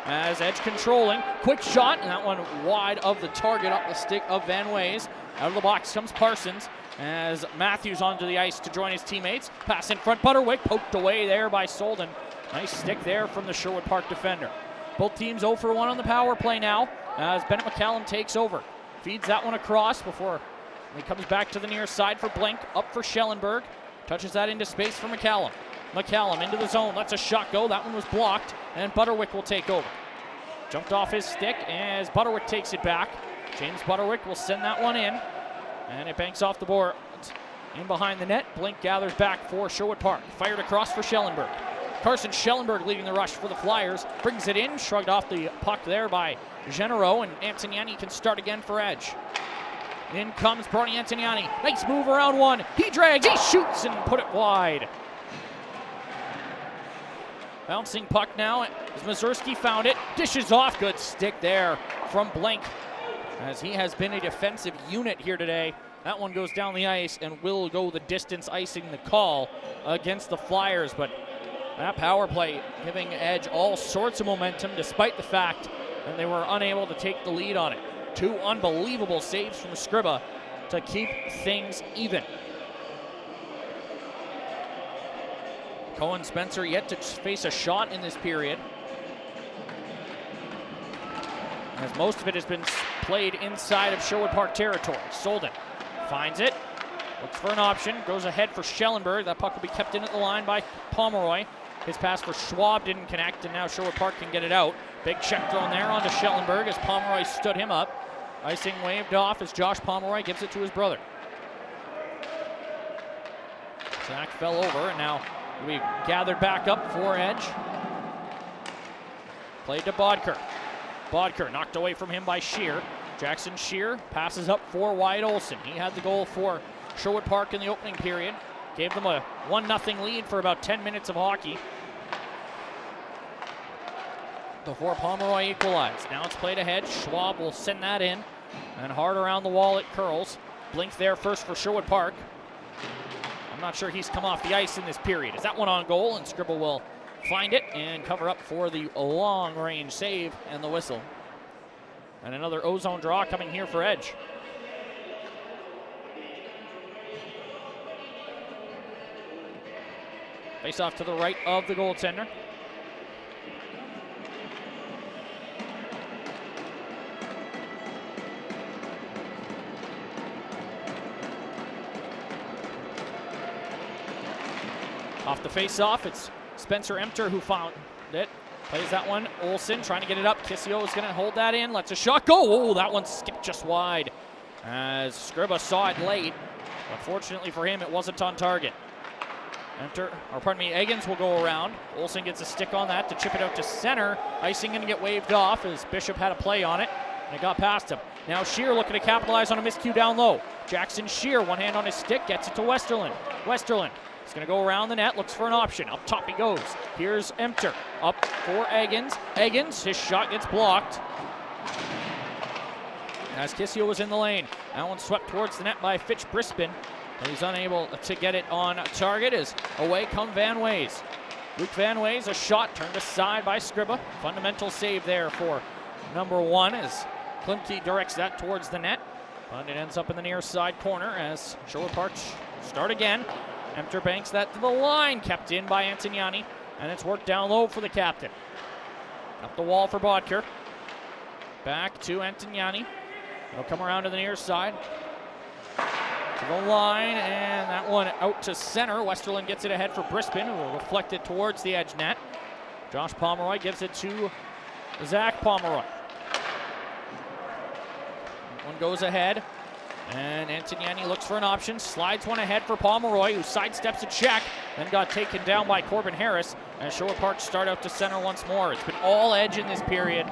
As Edge controlling. Quick shot. And that one wide of the target up the stick of Van Ways. Out of the box comes Parsons. As Matthews onto the ice to join his teammates. Pass in front, Butterwick, poked away there by Solden. Nice stick there from the Sherwood Park defender. Both teams 0 for 1 on the power play now as Bennett McCallum takes over. Feeds that one across before he comes back to the near side for Blink. Up for Schellenberg. Touches that into space for McCallum. McCallum into the zone, lets a shot go. That one was blocked, and Butterwick will take over. Jumped off his stick as Butterwick takes it back. James Butterwick will send that one in. And it banks off the board in behind the net. Blink gathers back for Sherwood Park. Fired across for Schellenberg. Carson Schellenberg leading the rush for the Flyers. Brings it in, shrugged off the puck there by Genero, and Antignani can start again for Edge. In comes Brody Antignani. Nice move around one. He drags, he shoots, and put it wide. Bouncing puck now as Mazurski found it. Dishes off, good stick there from Blink, as he has been a defensive unit here today. That one goes down the ice and will go the distance, icing the call against the Flyers. But that power play giving Edge all sorts of momentum despite the fact that they were unable to take the lead on it. 2 unbelievable saves from Scriba to keep things even. Cohen Spencer yet to face a shot in this period, as most of it has been played inside of Sherwood Park territory. Solden finds it, looks for an option, goes ahead for Schellenberg. That puck will be kept in at the line by Pomeroy. His pass for Schwab didn't connect, and now Sherwood Park can get it out. Big check thrown there onto Schellenberg as Pomeroy stood him up. Icing waved off as Josh Pomeroy gives it to his brother. Zach fell over, and now we gathered back up for Edge. Played to Bodker. Bodker knocked away from him by Shear. Jackson Shear passes up for Wyatt Olson. He had the goal for Sherwood Park in the opening period. Gave them a 1-0 lead for about 10 minutes of hockey before Pomeroy equalized. Now it's played ahead. Schwab will send that in. And hard around the wall it curls. Blink there first for Sherwood Park. I'm not sure he's come off the ice in this period. Is that one on goal? And Scribble will find it and cover up for the long-range save and the whistle. And another ozone draw coming here for Edge. Face off to the right of the goaltender. Off the face-off, it's Spencer Emter who found it. Plays that one. Olsen trying to get it up. Kissio is going to hold that in. Lets a shot go. Oh, that one skipped just wide as Scriba saw it late. But fortunately for him, it wasn't on target. Eggins will go around. Olsen gets a stick on that to chip it out to center. Icing going to get waved off as Bishop had a play on it, and it got past him. Now Shear looking to capitalize on a miscue down low. Jackson Shear, one hand on his stick, gets it to Westerland. Westerland is going to go around the net, looks for an option. Up top he goes. Here's Emter. Up for Eggins. Eggins, his shot gets blocked as Kissio was in the lane. That one swept towards the net by Fitch Brispin. He's unable to get it on target as away come Van Ways. Luke Van Ways, a shot turned aside by Scriba. Fundamental save there for number 1 as Klimke directs that towards the net. But it ends up in the near side corner as Sherwood Park start again. Emter banks that to the line, kept in by Antoniani, and it's worked down low for the captain. Up the wall for Bodker. Back to Antoniani. It'll come around to the near side. To the line, and that one out to center. Westerland gets it ahead for Brispin, who will reflect it towards the edge net. Josh Pomeroy gives it to Zach Pomeroy. One goes ahead, and Antoniani looks for an option, slides one ahead for Pomeroy, who sidesteps a check, then got taken down by Corbin Harris, and Sherwood Park start out to center once more. It's been all edge in this period.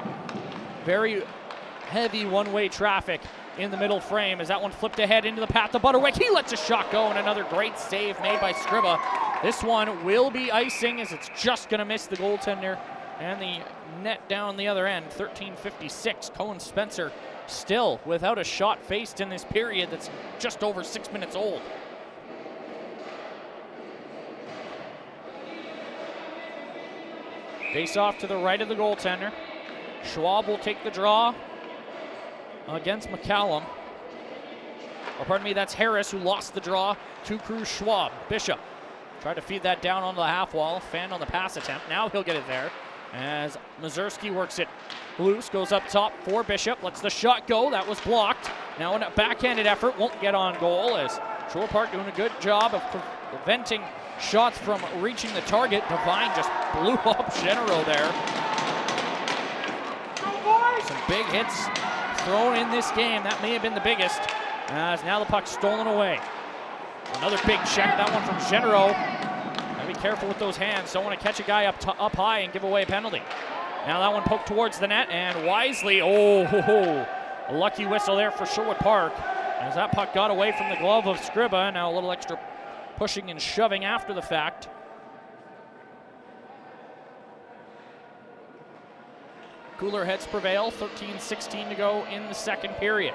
Very heavy one-way traffic in the middle frame as that one flipped ahead into the path of Butterwick. He lets a shot go, and another great save made by Scriba. This one will be icing as it's just going to miss the goaltender and the net down the other end. 13:56. Cohen Spencer still without a shot faced in this period that's just over 6 minutes old. Face off to the right of the goaltender. Schwab will take the draw against McCallum. Or pardon me, that's Harris who lost the draw to Cruz Schwab. Bishop tried to feed that down onto the half wall. Fanned on the pass attempt. Now he'll get it there as Mazurski works it loose. Goes up top for Bishop. Lets the shot go. That was blocked. Now a backhanded effort. Won't get on goal as Sherwood Park doing a good job of preventing shots from reaching the target. Devine just blew up Genero there. Some big hits thrown in this game. That may have been the biggest, as now the puck's stolen away. Another big check, that one from Genero. Gotta be careful with those hands. Don't want to catch a guy up high and give away a penalty. Now that one poked towards the net, and wisely, a lucky whistle there for Sherwood Park, as that puck got away from the glove of Scriba. Now a little extra pushing and shoving after the fact. Cooler heads prevail. 13:16 to go in the second period.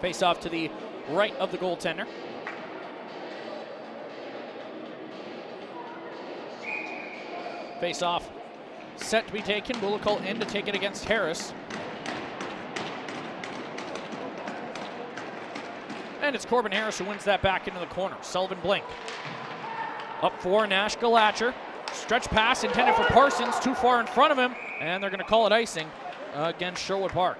Face off to the right of the goaltender. Face off set to be taken. Bulikal in to take it against Harris. And it's Corbin Harris who wins that back into the corner. Sullivan Blink. Up for Nash Galatcher. Stretch pass intended for Parsons, too far in front of him, and they're going to call it icing against Sherwood Park.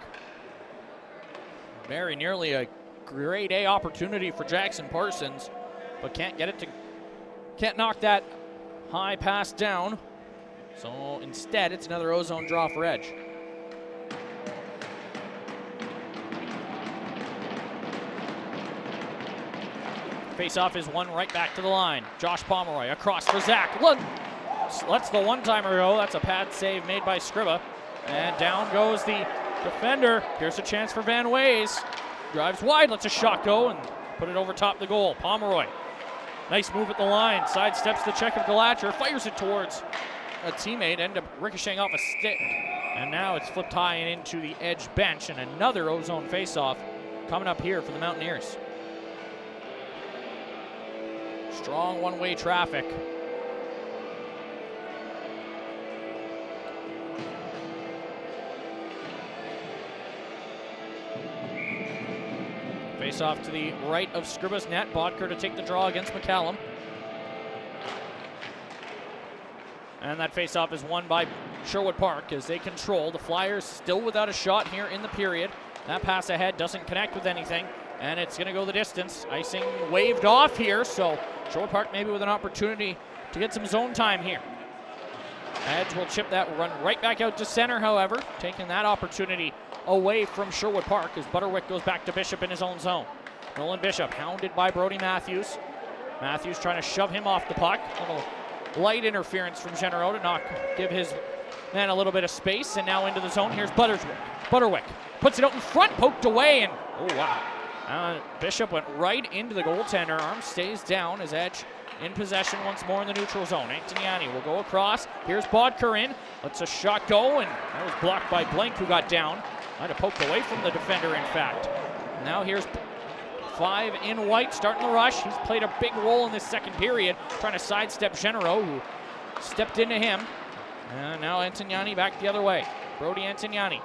Very nearly a grade A opportunity for Jackson Parsons, but can't knock that high pass down. So instead, it's another O-zone draw for Edge. Face-off is one right back to the line. Josh Pomeroy across for Zach. Look, lets the one-timer go. That's a pad save made by Scriba. And down goes the defender. Here's a chance for Van Ways. Drives wide, lets a shot go and put it over top the goal. Pomeroy, nice move at the line. Sidesteps the check of Galatcher, fires it towards a teammate, end up ricocheting off a stick. And now it's flipped high and into the Edge bench, and another O-zone face-off coming up here for the Mountaineers. Strong one-way traffic. Face off to the right of Scriba's net. Bodker to take the draw against McCallum. And that face-off is won by Sherwood Park as they control. The Flyers still without a shot here in the period. That pass ahead doesn't connect with anything, and it's going to go the distance. Icing waved off here, so Sherwood Park maybe with an opportunity to get some zone time here. Edge will chip that run right back out to center, however, taking that opportunity away from Sherwood Park as Butterwick goes back to Bishop in his own zone. Nolan Bishop hounded by Brody Matthews. Matthews trying to shove him off the puck. A little light interference from Genero to give his man a little bit of space, and now into the zone. Here's Butterwick puts it out in front, poked away, and oh wow. Bishop went right into the goaltender. Arm stays down as Edge in possession once more in the neutral zone. Antoniani will go across. Here's Bodker in. Lets a shot go, and that was blocked by Blank, who got down. Might have poked away from the defender, in fact. Now here's 5 in white, starting the rush. He's played a big role in this second period, trying to sidestep Genero, who stepped into him. And now Antoniani back the other way. Brody Antoniani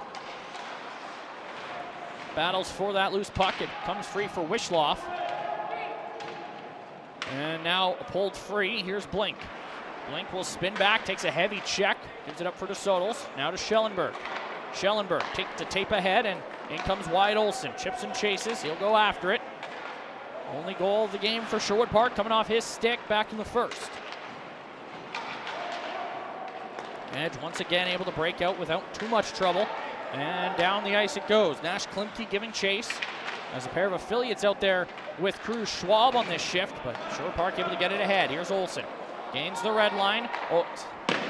battles for that loose puck. It comes free for Wishloff. And now pulled free. Here's Blink. Blink will spin back, takes a heavy check, gives it up for DeSotos. Now to Schellenberg. Schellenberg to tape ahead, and in comes Wyatt Olson. Chips and chases. He'll go after it. Only goal of the game for Sherwood Park, coming off his stick back in the first. Edge once again able to break out without too much trouble. And down the ice it goes. Nash Klimke giving chase. As a pair of affiliates out there with Cruz Schwab on this shift, but Sherwood Park able to get it ahead. Here's Olson. Gains the red line.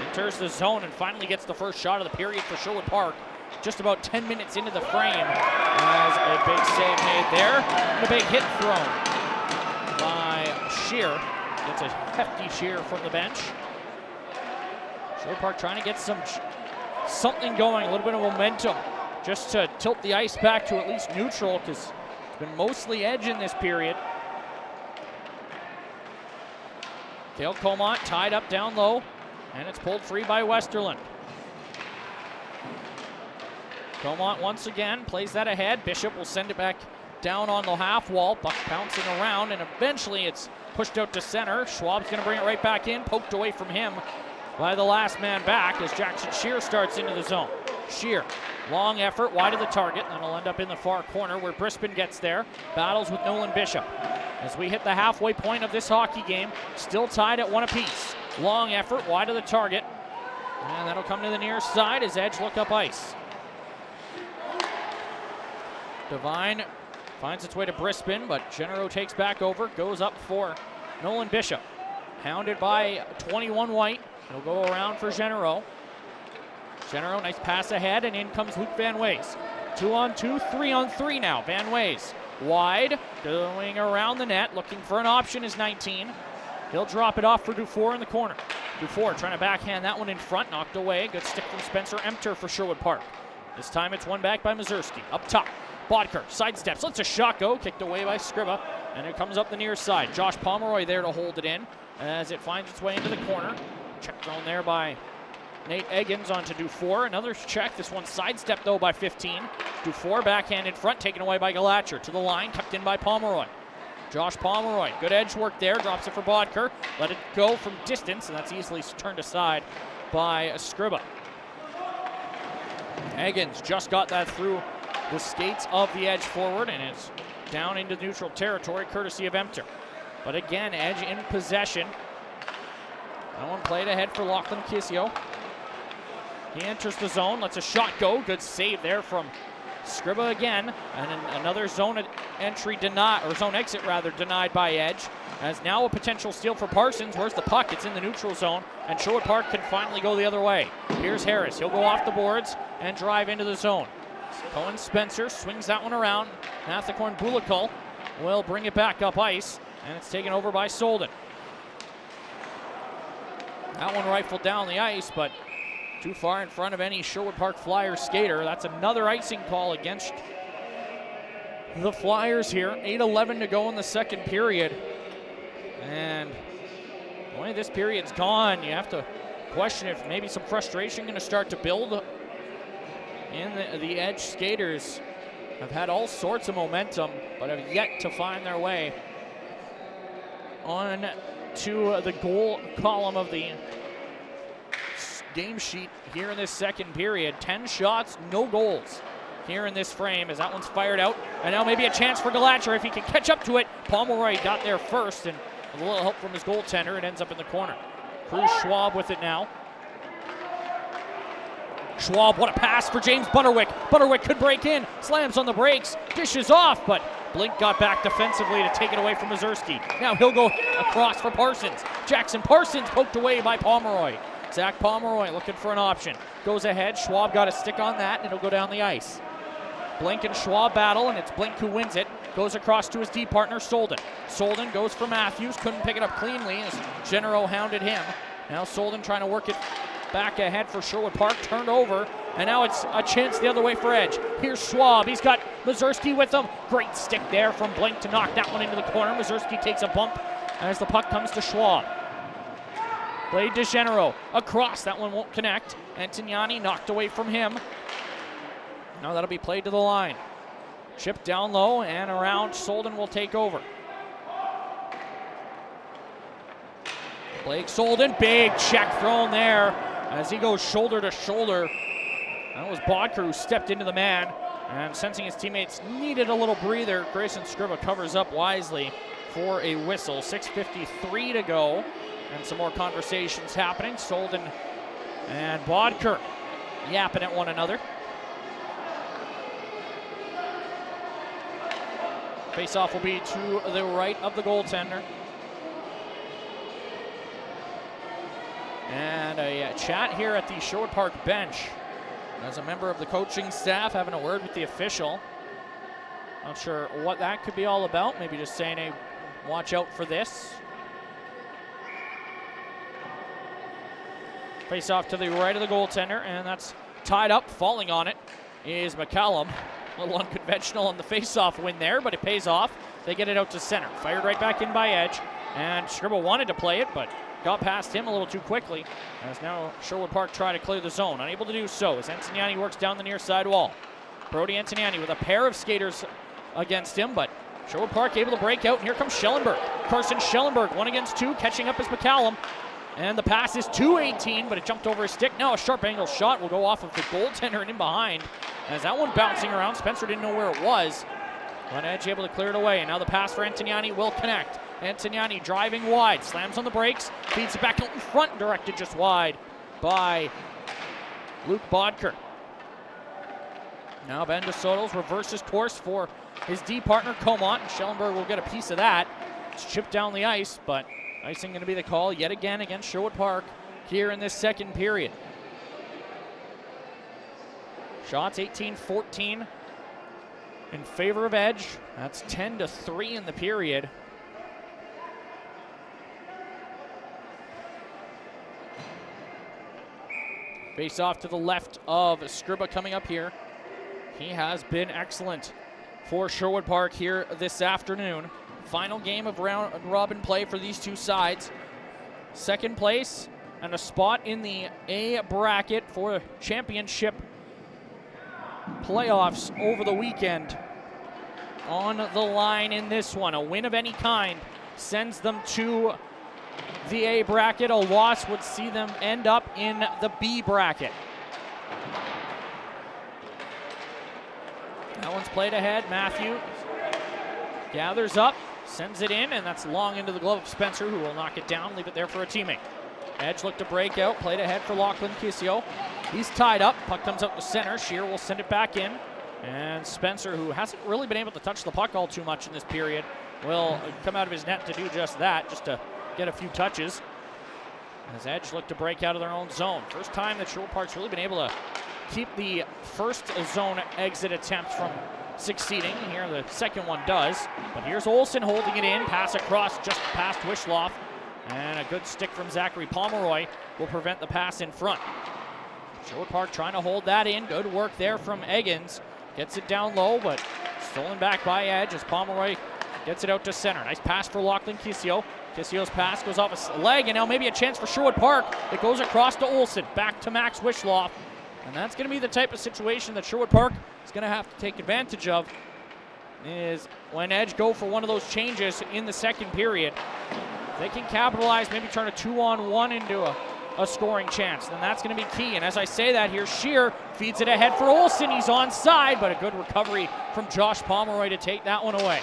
Enters the zone and finally gets the first shot of the period for Sherwood Park. Just about 10 minutes into the frame as a big save made there. And a big hit thrown by Shear. Gets a hefty cheer from the bench. Sherwood Park trying to get something going, a little bit of momentum, just to tilt the ice back to at least neutral, because it's been mostly Edge in this period. Cale Comont tied up down low, and it's pulled free by Westerland. Comont once again plays that ahead. Bishop will send it back down on the half wall. Buck bouncing around, and eventually it's pushed out to center. Schwab's going to bring it right back in, poked away from him by the last man back as Jackson Shear starts into the zone. Shear, long effort, wide of the target, and it'll end up in the far corner where Brispin gets there. Battles with Nolan Bishop. As we hit the halfway point of this hockey game, still tied at 1 apiece. Long effort, wide of the target, and that'll come to the near side as Edge look up ice. Devine finds its way to Brispin, but Genero takes back over, goes up for Nolan Bishop. Hounded by 21 White. It'll go around for Genero. Genero, nice pass ahead, and in comes Luke Van Ways. 2-on-2, 3-on-3 now. Van Ways wide, going around the net, looking for an option is 19. He'll drop it off for Dufour in the corner. Dufour trying to backhand that one in front, knocked away. Good stick from Spencer Emter for Sherwood Park. This time it's won back by Mazurski. Up top, Bodker sidesteps, lets a shot go, kicked away by Scriba, and it comes up the near side. Josh Pomeroy there to hold it in as it finds its way into the corner. Check thrown there by Nate Eggins onto Dufour. Another check. This one sidestepped though by 15. Dufour backhand in front, taken away by Galatcher. To the line, tucked in by Pomeroy. Josh Pomeroy, good edge work there. Drops it for Bodker. Let it go from distance, and that's easily turned aside by Scriba. Eggins just got that through the skates of the Edge forward, and it's down into neutral territory courtesy of Emter. But again, Edge in possession. That one played ahead for Lachlan Kissio. He enters the zone, lets a shot go. Good save there from Scriba again. And another zone entry denied, or zone exit rather, denied by Edge. As now a potential steal for Parsons. Where's the puck? It's in the neutral zone, and Sherwood Park can finally go the other way. Here's Harris. He'll go off the boards and drive into the zone. Cohen Spencer swings that one around. Nathakorn Bulikul will bring it back up ice, and it's taken over by Solden. That one rifled down the ice, but too far in front of any Sherwood Park Flyers skater. That's another icing call against the Flyers here. 8:11 to go in the second period. And the way this period's gone, you have to question if maybe some frustration going to start to build. And the Edge skaters have had all sorts of momentum, but have yet to find their way on to the goal column of the game sheet here in this second period. 10 shots, no goals here in this frame as that one's fired out. And now maybe a chance for Galatcher if he can catch up to it. Pomeroy got there first, and with a little help from his goaltender, it ends up in the corner. Cruz Schwab with it now. Schwab, what a pass for James Butterwick. Butterwick could break in, slams on the brakes, dishes off, but Blink got back defensively to take it away from Mazurski. Now he'll go across for Parsons. Jackson Parsons poked away by Pomeroy. Zach Pomeroy looking for an option. Goes ahead, Schwab got a stick on that, and it'll go down the ice. Blink and Schwab battle, and it's Blink who wins it. Goes across to his D partner, Solden. Solden goes for Matthews, couldn't pick it up cleanly as Genero hounded him. Now Solden trying to work it back ahead for Sherwood Park, turned over, and now it's a chance the other way for Edge. Here's Schwab, he's got Mazurski with him. Great stick there from Blink to knock that one into the corner. Mazurski takes a bump as the puck comes to Schwab. Played to Genero, across, that one won't connect. Antignani knocked away from him. Now that'll be played to the line. Chip down low and around, Solden will take over. Blake Solden, big check thrown there as he goes shoulder to shoulder. That was Bodker who stepped into the man, and sensing his teammates needed a little breather, Grayson Scriba covers up wisely for a whistle. 6:53 to go, and some more conversations happening. Solden and Bodker yapping at one another. Face-off will be to the right of the goaltender. And a chat here at the Sherwood Park bench as a member of the coaching staff having a word with the official. Not sure what that could be all about. Maybe just saying, hey, watch out for this. Face off to the right of the goaltender, and that's tied up. Falling on it is McCallum. A little unconventional on the face-off win there, but it pays off. They get it out to center. Fired right back in by Edge, and Scriba wanted to play it, but got past him a little too quickly, as now Sherwood Park try to clear the zone. Unable to do so as Antignani works down the near side wall. Brody Antignani with a pair of skaters against him, but Sherwood Park able to break out, and here comes Schellenberg. Carson Schellenberg, 1 against 2, catching up as McCallum. And the pass is to 18, but it jumped over his stick. Now a sharp angle shot will go off of the goaltender and in behind. As that one bouncing around, Spencer didn't know where it was. But Edge able to clear it away. And now the pass for Antignani will connect. Antignani driving wide, slams on the brakes, feeds it back out in front, directed just wide by Luke Bodker. Now Ben DeSoto's reverses course for his D partner, Comont, and Schellenberg will get a piece of that. It's chipped down the ice, but icing going to be the call yet again against Sherwood Park here in this second period. Shots 18-14 in favor of Edge. That's 10-3 in the period. Face off to the left of Scriba coming up here. He has been excellent for Sherwood Park here this afternoon. Final game of round robin play for these two sides. Second place and a spot in the A bracket for championship playoffs over the weekend on the line in this one. A win of any kind sends them to the A bracket. A loss would see them end up in the B bracket. That one's played ahead. Matthew gathers up, sends it in, and that's long into the glove of Spencer, who will knock it down, leave it there for a teammate. Edge looked to break out, played ahead for Lachlan Kissio. He's tied up. Puck comes out to center. Shear will send it back in. And Spencer, who hasn't really been able to touch the puck all too much in this period, will come out of his net to do just that, just to get a few touches. As Edge look to break out of their own zone. First time that Sherwood Park's really been able to keep the first zone exit attempt from succeeding. Here the second one does. But here's Olsen holding it in. Pass across just past Wishloff. And a good stick from Zachary Pomeroy will prevent the pass in front. Sherwood Park trying to hold that in. Good work there from Eggins. Gets it down low, but stolen back by Edge as Pomeroy gets it out to center. Nice pass for Lachlan Kisio. Kisio's pass goes off a leg, and now maybe a chance for Sherwood Park. It goes across to Olsen, back to Max Wishloff. And that's going to be the type of situation that Sherwood Park is going to have to take advantage of, is when Edge go for one of those changes in the second period. If they can capitalize, maybe turn a 2-on-1 into a scoring chance, then that's going to be key. And as I say that, here Shear feeds it ahead for Olsen. He's onside, but a good recovery from Josh Pomeroy to take that one away.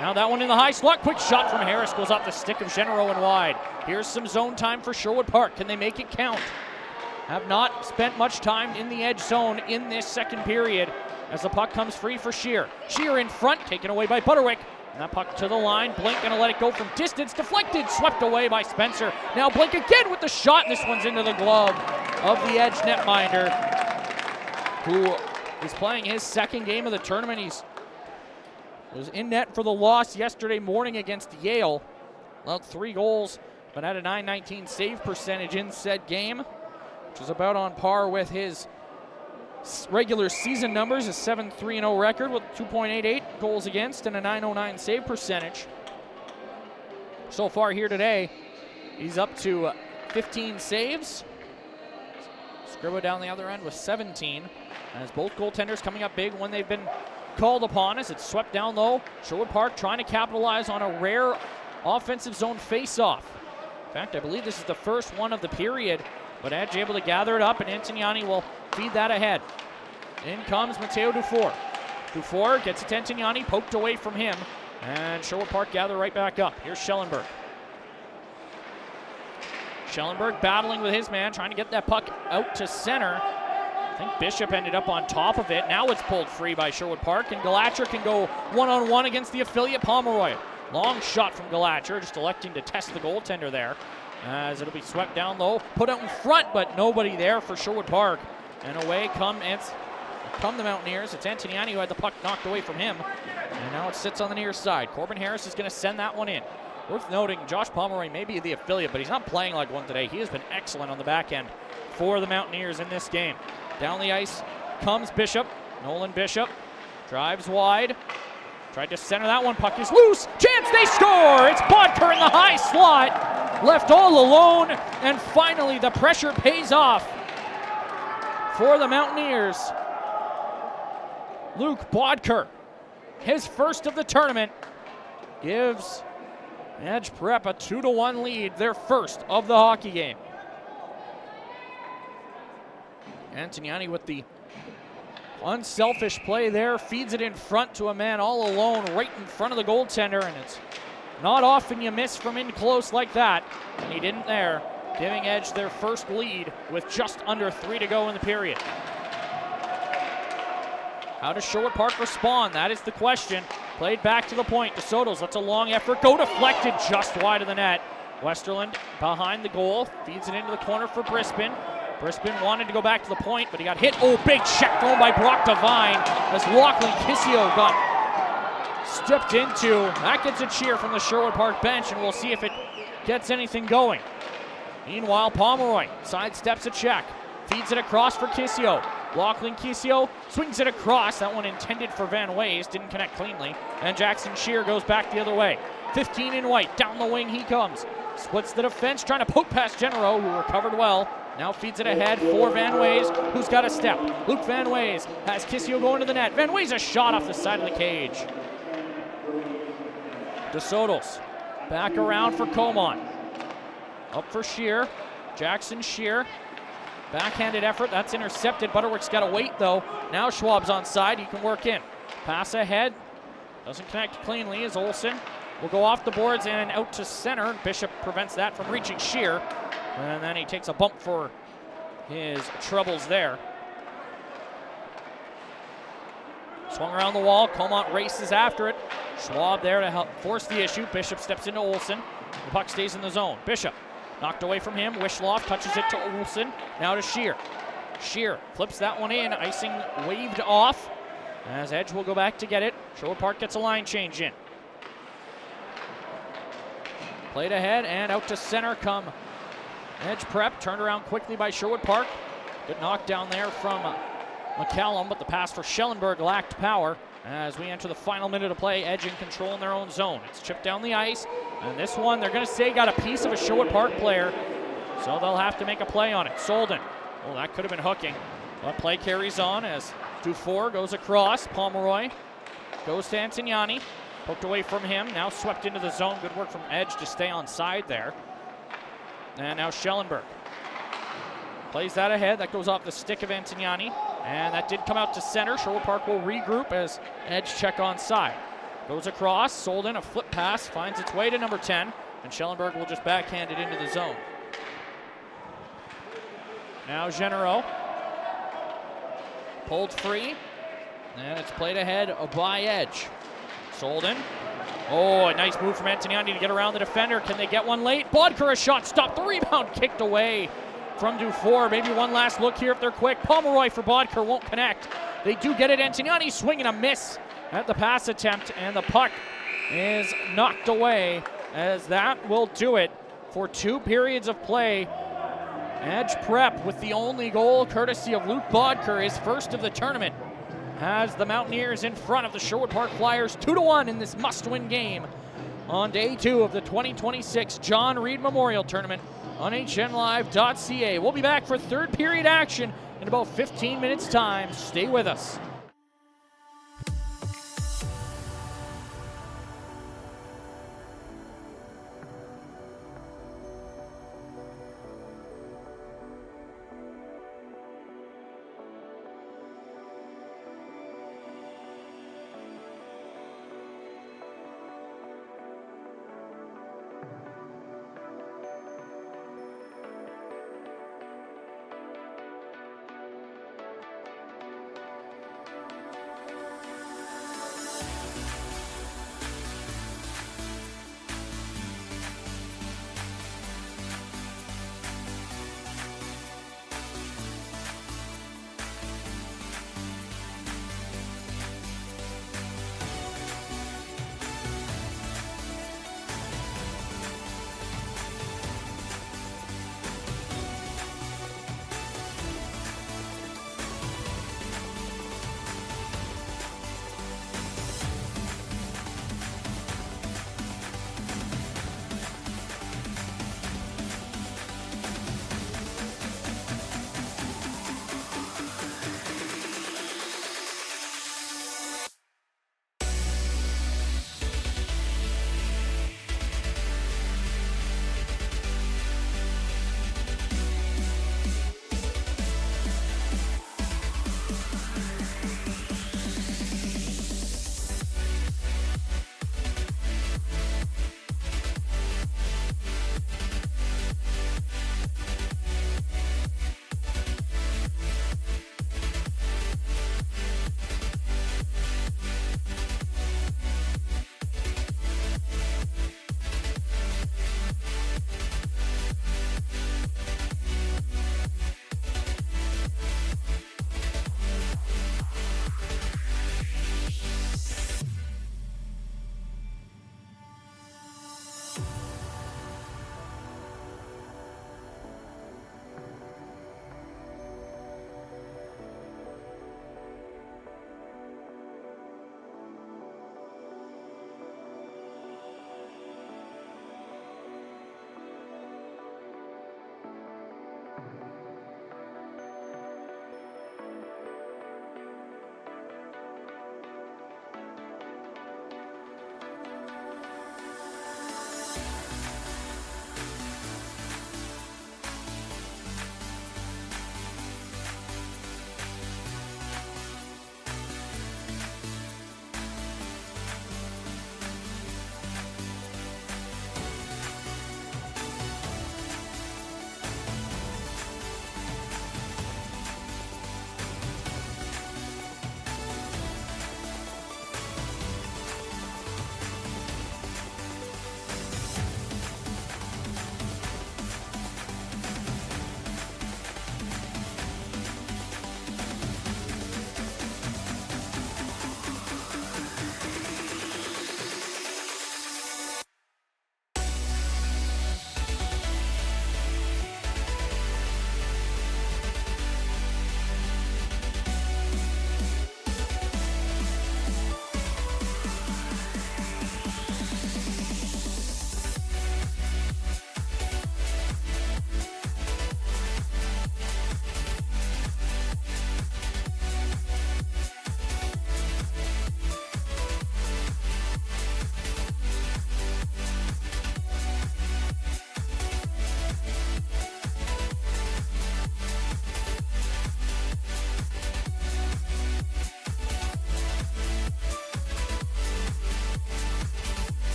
Now that one in the high slot. Quick shot from Harris goes off the stick of Genero and wide. Here's some zone time for Sherwood Park. Can they make it count? Have not spent much time in the Edge zone in this second period as the puck comes free for Shear. Shear in front, taken away by Butterwick. And that puck to the line. Blink gonna let it go from distance. Deflected, swept away by Spencer. Now Blink again with the shot. This one's into the glove of the Edge netminder, who is playing his second game of the tournament. He's was in net for the loss yesterday morning against Yale. Allowed 3 goals, but had a .919 save percentage in said game, which is about on par with his regular season numbers, a 7-3-0 record with 2.88 goals against and a .909 save percentage. So far here today, he's up to 15 saves. Scribbo down the other end with 17. As both goaltenders coming up big when they've been called upon as it's swept down low. Sherwood Park trying to capitalize on a rare offensive zone face-off. In fact, I believe this is the first one of the period, but Edge able to gather it up, and Antoniani will feed that ahead. In comes Matteo Dufour. Dufour gets it to Antoniani, poked away from him, and Sherwood Park gather right back up. Here's Schellenberg. Schellenberg battling with his man, trying to get that puck out to center. I think Bishop ended up on top of it. Now it's pulled free by Sherwood Park, and Galatcher can go one-on-one against the affiliate Pomeroy. Long shot from Galatcher, just electing to test the goaltender there, as it'll be swept down low, put out in front, but nobody there for Sherwood Park. And away come the Mountaineers. It's Antoniani who had the puck knocked away from him, and now it sits on the near side. Corbin Harris is going to send that one in. Worth noting, Josh Pomeroy may be the affiliate, but he's not playing like one today. He has been excellent on the back end for the Mountaineers in this game. Down the ice comes Bishop. Nolan Bishop drives wide. Tried to center that one. Puck is loose. Chance, they score! It's Bodker in the high slot. Left all alone. And finally, the pressure pays off for the Mountaineers. Luke Bodker, his first of the tournament, gives Edge Prep a 2-1 lead, their first of the hockey game. Antoniani with the unselfish play there, feeds it in front to a man all alone right in front of the goaltender, and it's not often you miss from in close like that, and he didn't there, giving Edge their first lead with just under 3 to go in the period. How does Sherwood Park respond? That is the question. Played back to the point. DeSoto's lets a long effort go, deflected just wide of the net. Westerland behind the goal, feeds it into the corner for Brisbane. Brisbane wanted to go back to the point, but he got hit. Oh, big check thrown by Brock Devine as Lachlan Kisio got stepped into. That gets a cheer from the Sherwood Park bench, and we'll see if it gets anything going. Meanwhile, Pomeroy sidesteps a check, feeds it across for Kisio. Lachlan Kisio swings it across. That one intended for Van Ways, didn't connect cleanly. And Jackson Shear goes back the other way. 15 in white, down the wing he comes. Splits the defense, trying to poke past Genero, who recovered well. Now feeds it ahead for Van Ways, who's got a step. Luke Van Ways has Kisio going to the net. Van Ways a shot off the side of the cage. DeSoto's back around for Coman. Up for Shear. Jackson Shear. Backhanded effort, that's intercepted. Butterwick's got to wait though. Now Schwab's onside, he can work in. Pass ahead, doesn't connect cleanly as Olsen will go off the boards and out to center. Bishop prevents that from reaching Shear. And then he takes a bump for his troubles there. Swung around the wall. Comont races after it. Schwab there to help force the issue. Bishop steps into Olsen. The puck stays in the zone. Bishop knocked away from him. Wishloff touches it to Olsen. Now to Shear. Shear flips that one in. Icing waved off as Edge will go back to get it. Sherwood Park gets a line change in. Played ahead and out to center come Edge Prep. Turned around quickly by Sherwood Park. Good knockdown there from McCallum, but the pass for Schellenberg lacked power. As we enter the final minute of play, Edge in control in their own zone. It's chipped down the ice, and this one they're going to say got a piece of a Sherwood Park player, so they'll have to make a play on it. Solden, oh, that could have been hooking, but play carries on as Dufour goes across. Pomeroy goes to Antignani, poked away from him, now swept into the zone. Good work from Edge to stay on side there. And now Schellenberg plays that ahead. That goes off the stick of Antignani. And that did come out to center. Sherwood Park will regroup as Edge check on side. Goes across. Solden, a flip pass, finds its way to number 10. And Schellenberg will just backhand it into the zone. Now Genero. Pulled free. And it's played ahead by Edge. Solden. Oh, a nice move from Antignani to get around the defender. Can they get one late? Bodker, a shot stopped. The rebound kicked away from Dufour. Maybe one last look here if they're quick. Pomeroy for Bodker won't connect. They do get it. Antignani swinging a miss at the pass attempt, and the puck is knocked away as that will do it for 2 periods of play. Edge Prep with the only goal courtesy of Luke Bodker, his first of the tournament, has the Mountaineers in front of the Sherwood Park Flyers 2-1 in this must-win game on day 2 of the 2026 John Reid Memorial Tournament on HNLive.ca. We'll be back for third period action in about 15 minutes time. Stay with us.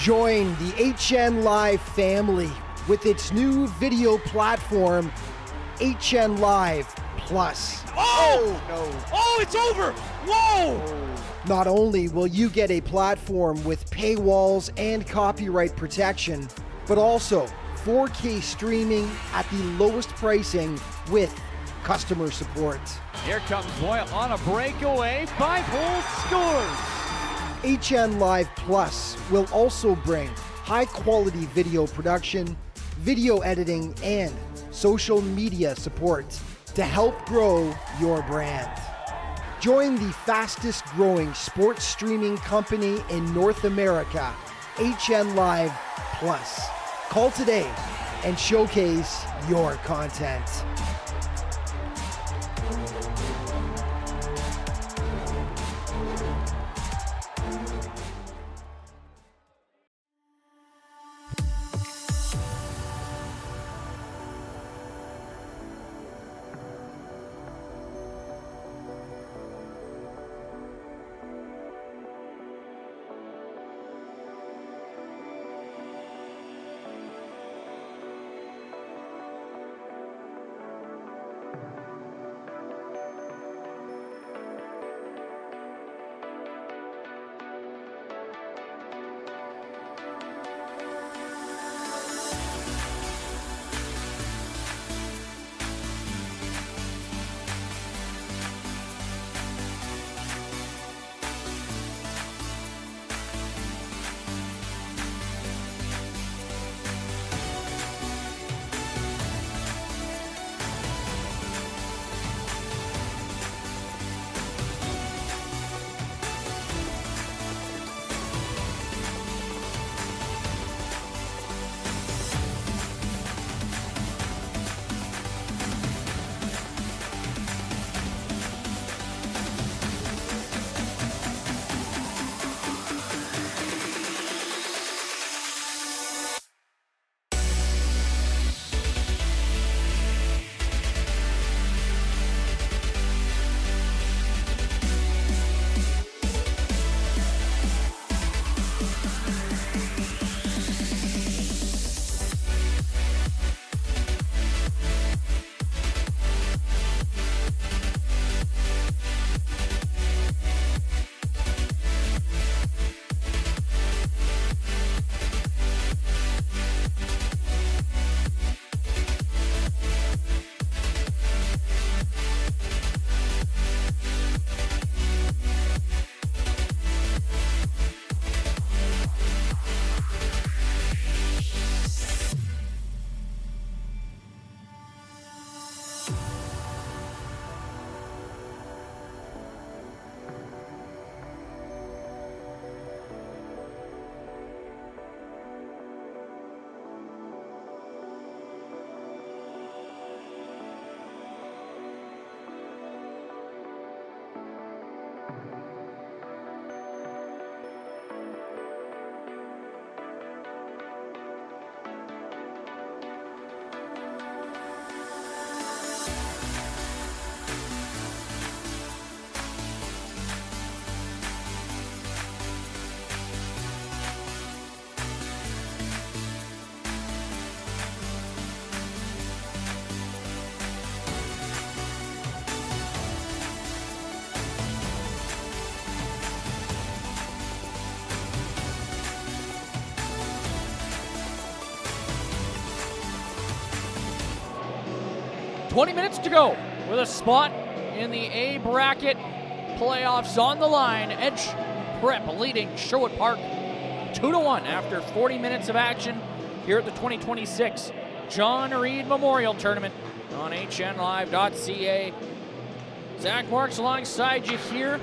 Join the HN Live family with its new video platform, HN Live Plus. Oh! No. Oh, it's over! Whoa! Not only will you get a platform with paywalls and copyright protection, but also 4K streaming at the lowest pricing with customer support. Here comes Boyle on a breakaway. 5-hole scores. HN Live Plus will also bring high-quality video production, video editing, and social media support to help grow your brand. Join the fastest growing sports streaming company in North America, HN Live Plus. Call today and showcase your content. $20 minutes to go with a spot in the A bracket playoffs on the line. Edge Prep leading Sherwood Park 2-1 after 40 minutes of action here at the 2026 John Reid Memorial Tournament on hnlive.ca. Zach Marks alongside you here.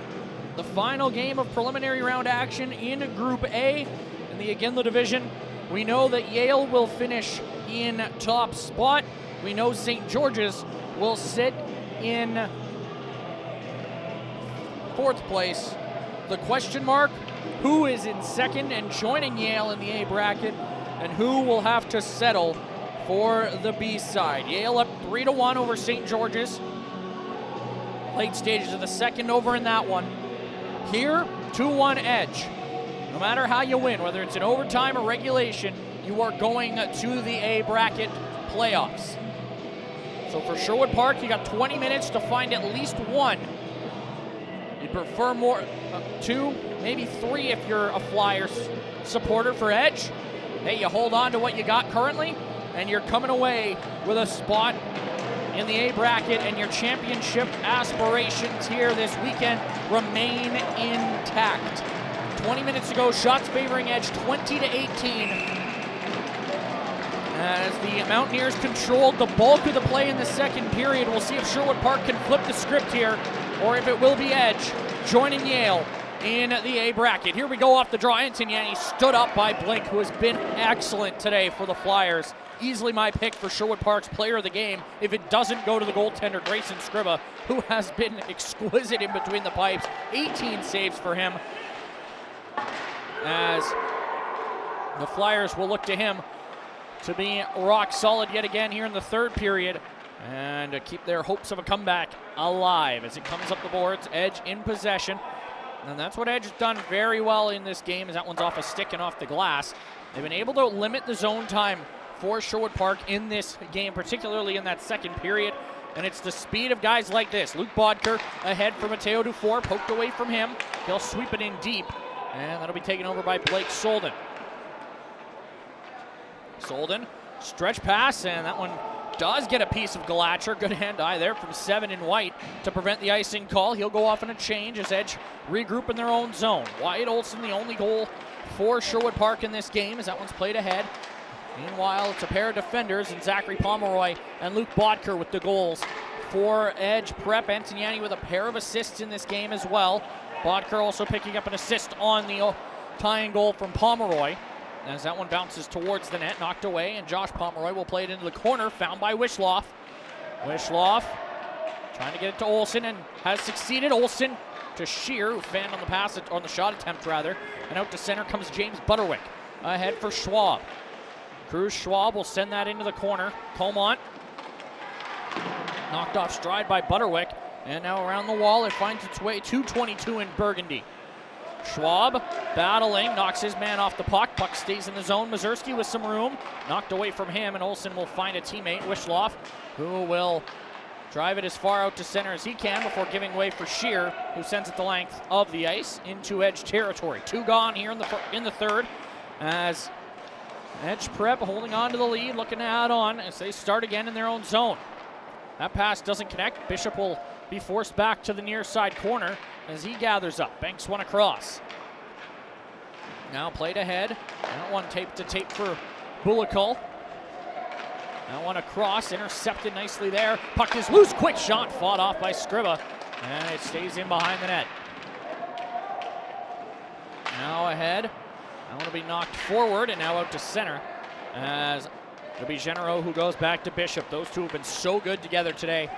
The final game of preliminary round action in Group A in the Aginla division. We know that Yale will finish in top spot. We know St. George's will sit in fourth place. The question mark, who is in second and joining Yale in the A bracket, and who will have to settle for the B side. Yale up 3-1 over St. George's. Late stages of the second over in that one. Here, 2-1 Edge. no matter how you win, whether it's in overtime or regulation, you are going to the A bracket playoffs. So for Sherwood Park, you got 20 minutes to find at least one. You'd prefer more, two, maybe three if you're a Flyers supporter. For Edge, hey, you hold on to what you got currently, and you're coming away with a spot in the A bracket, and your championship aspirations here this weekend remain intact. 20 minutes ago, shots favoring Edge 20-18. As the Mountaineers controlled the bulk of the play in the second period. We'll see if Sherwood Park can flip the script here, or if it will be Edge joining Yale in the A bracket. Here we go off the draw. Antoniani stood up by Blink, who has been excellent today for the Flyers. Easily my pick for Sherwood Park's player of the game if it doesn't go to the goaltender, Grayson Scriba, who has been exquisite in between the pipes. 18 saves for him, as the Flyers will look to him to be rock solid yet again here in the third period and keep their hopes of a comeback alive as it comes up the boards. Edge in possession, and that's what Edge has done very well in this game, as that one's off a stick and off the glass. They've been able to limit the zone time for Sherwood Park in this game, particularly in that second period, and it's the speed of guys like this. Luke Bodker ahead for Mateo Dufour, poked away from him. He'll sweep it in deep, and that'll be taken over by Blake Solden. Solden, stretch pass, and that one does get a piece of Galatcher. Good hand-eye there from Seven in white to prevent the icing call. He'll go off in a change as Edge regroup in their own zone. Wyatt Olson, the only goal for Sherwood Park in this game, as that one's played ahead. Meanwhile, it's a pair of defenders in Zachary Pomeroy and Luke Bodker with the goals for Edge Prep. Antoniani with a pair of assists in this game as well. Bodker also picking up an assist on the tying goal from Pomeroy, as that one bounces towards the net, knocked away, and Josh Pomeroy will play it into the corner, found by Wishloff. Wishloff trying to get it to Olsen and has succeeded. Olsen to Shear, who fanned on the pass, on the shot attempt rather, and out to center comes James Butterwick. Ahead for Schwab. Cruz Schwab will send that into the corner. Comont knocked off stride by Butterwick, and now around the wall it finds its way to 22 in Burgundy. Schwab battling, knocks his man off the puck. Puck stays in the zone. Mazurski with some room, knocked away from him, and Olsen will find a teammate, Wishloff, who will drive it as far out to center as he can before giving way for Shear, who sends it the length of the ice into Edge territory. 2 gone here in the third, as Edge Prep holding on to the lead, looking to add on as they start again in their own zone. That pass doesn't connect. Bishop will be forced back to the near side corner as he gathers up. Banks one across. Now played ahead. That one tape to tape for Bulikul. That one across, intercepted nicely there. Puck is loose, quick shot, fought off by Scriba, and it stays in behind the net. Now ahead. That one will be knocked forward and now out to center, as it'll be Genero who goes back to Bishop. Those two have been so good together today.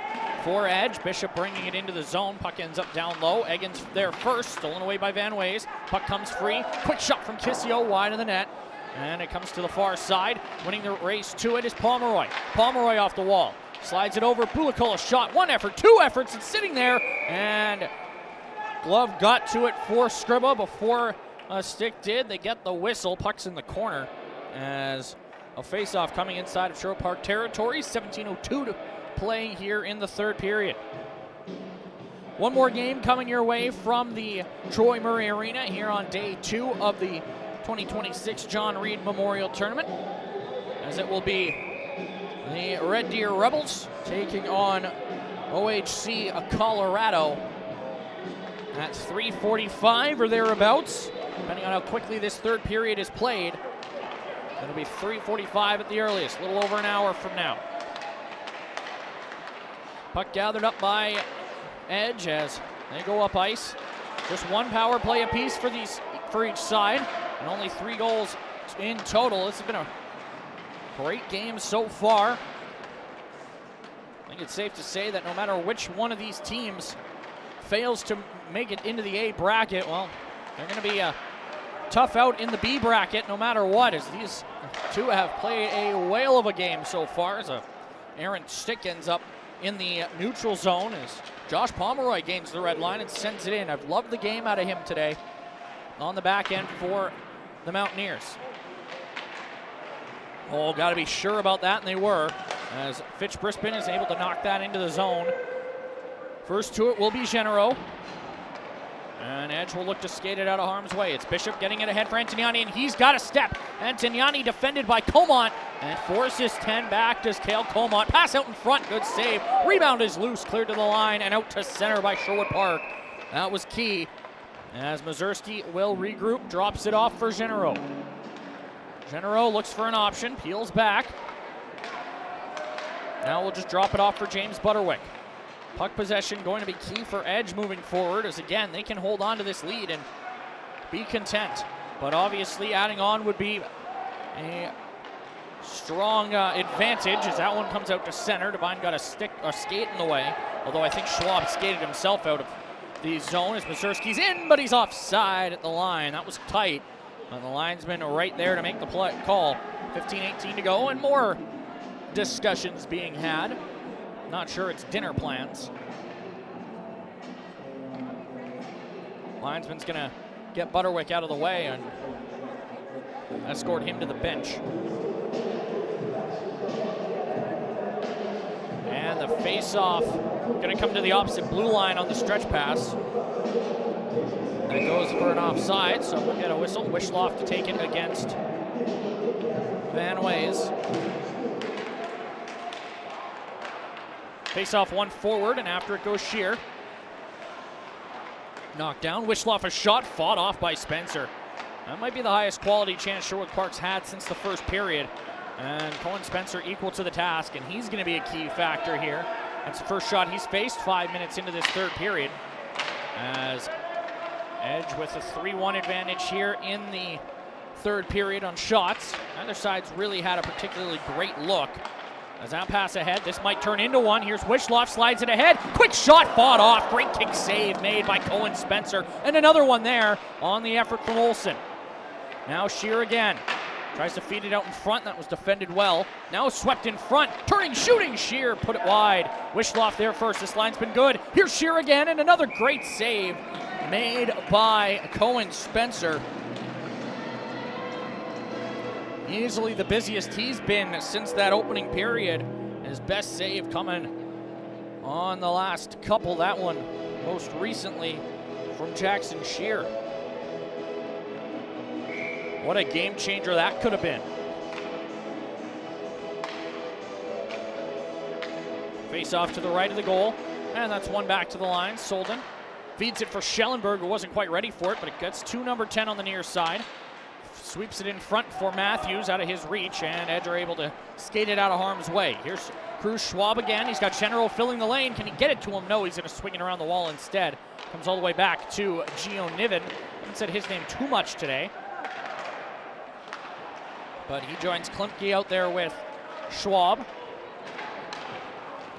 For Edge, Bishop bringing it into the zone. Puck ends up down low. Eggins there first, stolen away by Van Ways. Puck comes free. Quick shot from Kissio, wide of the net. And it comes to the far side. Winning the race to it is Pomeroy. Pomeroy off the wall. Slides it over. Bulikul, a shot. One effort, two efforts. It's sitting there. And glove got to it for Scriba before a stick did. They get the whistle. Puck's in the corner as a face-off coming inside of Sherwood Park territory. 17:02 to play here in the third period. One more game coming your way from the Troy Murray Arena here on day 2 of the 2026 John Reid Memorial Tournament, as it will be the Red Deer Rebels taking on OHC Colorado at 3:45 or thereabouts, depending on how quickly this third period is played. It'll be 3:45 at the earliest, a little over an hour from now. Puck gathered up by Edge as they go up ice. Just one power play apiece for each side, and only 3 goals in total. This has been a great game so far. I think it's safe to say that no matter which one of these teams fails to make it into the A bracket, well, they're going to be a tough out in the B bracket no matter what, as these two have played a whale of a game so far, as a errant stick ends up in the neutral zone as Josh Pomeroy gains the red line and sends it in. I've loved the game out of him today. on the back end for the Mountaineers. Oh, got to be sure about that, and they were, as Fitch Brisbane is able to knock that into the zone. First to it will be Genero. And Edge will look to skate it out of harm's way. It's Bishop getting it ahead for Antoniani, and he's got a step. Antoniani defended by Comont, and forces 10 back. Does Cale Comont. Pass out in front, good save. Rebound is loose, cleared to the line, and out to center by Sherwood Park. That was key, as Mazurski will regroup, drops it off for Genero. Genero looks for an option, peels back. Now we'll just drop it off for James Butterwick. Puck possession going to be key for Edge moving forward, as again, they can hold on to this lead and be content. But obviously adding on would be a strong advantage, as that one comes out to center. Devine got a skate in the way, although I think Schwab skated himself out of the zone as Mazurski's in, but he's offside at the line. That was tight, and the linesman right there to make the call. 15-18 to go, and more discussions being had. Not sure it's dinner plans. Linesman's gonna get Butterwick out of the way and escort him to the bench. And the face-off gonna come to the opposite blue line on the stretch pass. That goes for an offside, so we'll get a whistle. Wishloff to take it against Van Ways. Face-off one forward, and after it goes Shear. Knocked down. Wishloff a shot, fought off by Spencer. That might be the highest quality chance Sherwood Park's had since the first period. And Cohen Spencer equal to the task, and he's going to be a key factor here. That's the first shot he's faced 5 minutes into this third period. As Edge with a 3-1 advantage here in the third period on shots. Neither side's really had a particularly great look. As that pass ahead, this might turn into one. Here's Wishloff, slides it ahead. Quick shot, fought off. Great kick save made by Cohen Spencer. And another one there on the effort from Olsen. Now Shear again. Tries to feed it out in front. That was defended well. Now swept in front. Turning, shooting. Shear put it wide. Wishloff there first. This line's been good. Here's Shear again, and another great save made by Cohen Spencer. Easily the busiest he's been since that opening period. His best save coming on the last couple. That one most recently from Jackson Shear. What a game changer that could have been. Face off to the right of the goal, and that's one back to the line. Solden feeds it for Schellenberg, who wasn't quite ready for it, but it gets to number 10 on the near side. Sweeps it in front for Matthews out of his reach, and Edge are able to skate it out of harm's way. Here's Cruz Schwab again. He's got Genero filling the lane. Can he get it to him? No, he's going to swing it around the wall instead. Comes all the way back to Gio Niven. Haven't said his name too much today. But he joins Klimke out there with Schwab.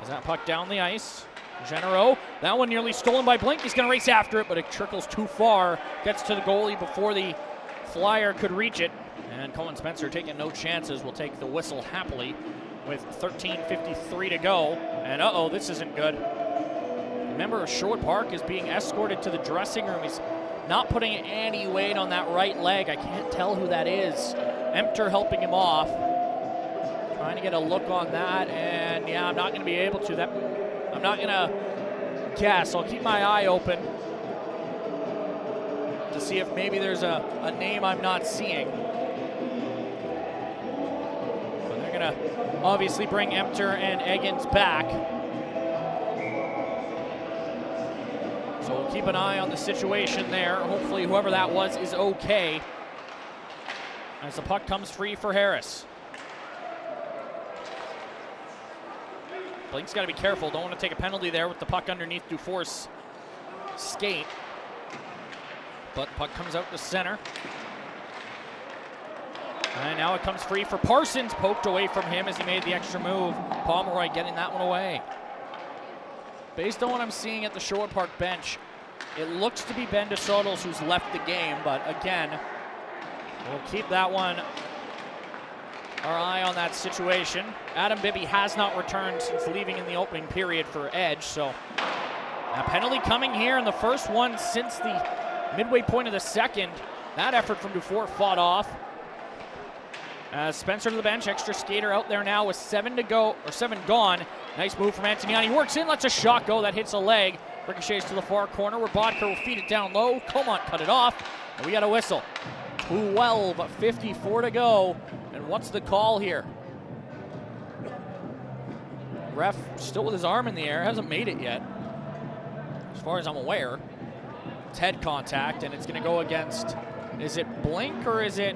As that puck down the ice. Genero, that one nearly stolen by Blink. He's going to race after it, but it trickles too far. Gets to the goalie before the Flyer could reach it. And Cohen Spencer taking no chances will take the whistle happily with 13:53 to go. And uh-oh, this isn't good. A member of Sherwood Park is being escorted to the dressing room. He's not putting any weight on that right leg. I can't tell who that is. Emter helping him off. Trying to get a look on that, and yeah, I'm not going to be able to. I'm not going to guess. I'll keep my eye open to see if maybe there's a name I'm not seeing. But they're going to obviously bring Emter and Eggins back. So we'll keep an eye on the situation there. Hopefully whoever that was is okay. As the puck comes free for Harris. Blink's got to be careful. Don't want to take a penalty there with the puck underneath Dufour's skate. But the puck comes out to center. And now it comes free for Parsons. Poked away from him as he made the extra move. Pomeroy getting that one away. Based on what I'm seeing at the Sherwood Park bench, it looks to be Ben DeSotos who's left the game. But again, we'll keep that one, our eye on that situation. Adam Bibby has not returned since leaving in the opening period for Edge. So a penalty coming here, and the first one since the midway point of the second. That effort from Dufour fought off. Spencer to the bench, extra skater out there now with 7 to go, or 7 gone. Nice move from Antoniani, works in, lets a shot go, that hits a leg. Ricochets to the far corner where Bodker will feed it down low. Comont cut it off, and we got a whistle. 12:54 to go, and what's the call here? Ref still with his arm in the air, hasn't made it yet, as far as I'm aware. It's head contact, and it's gonna go against, is it Blink or is it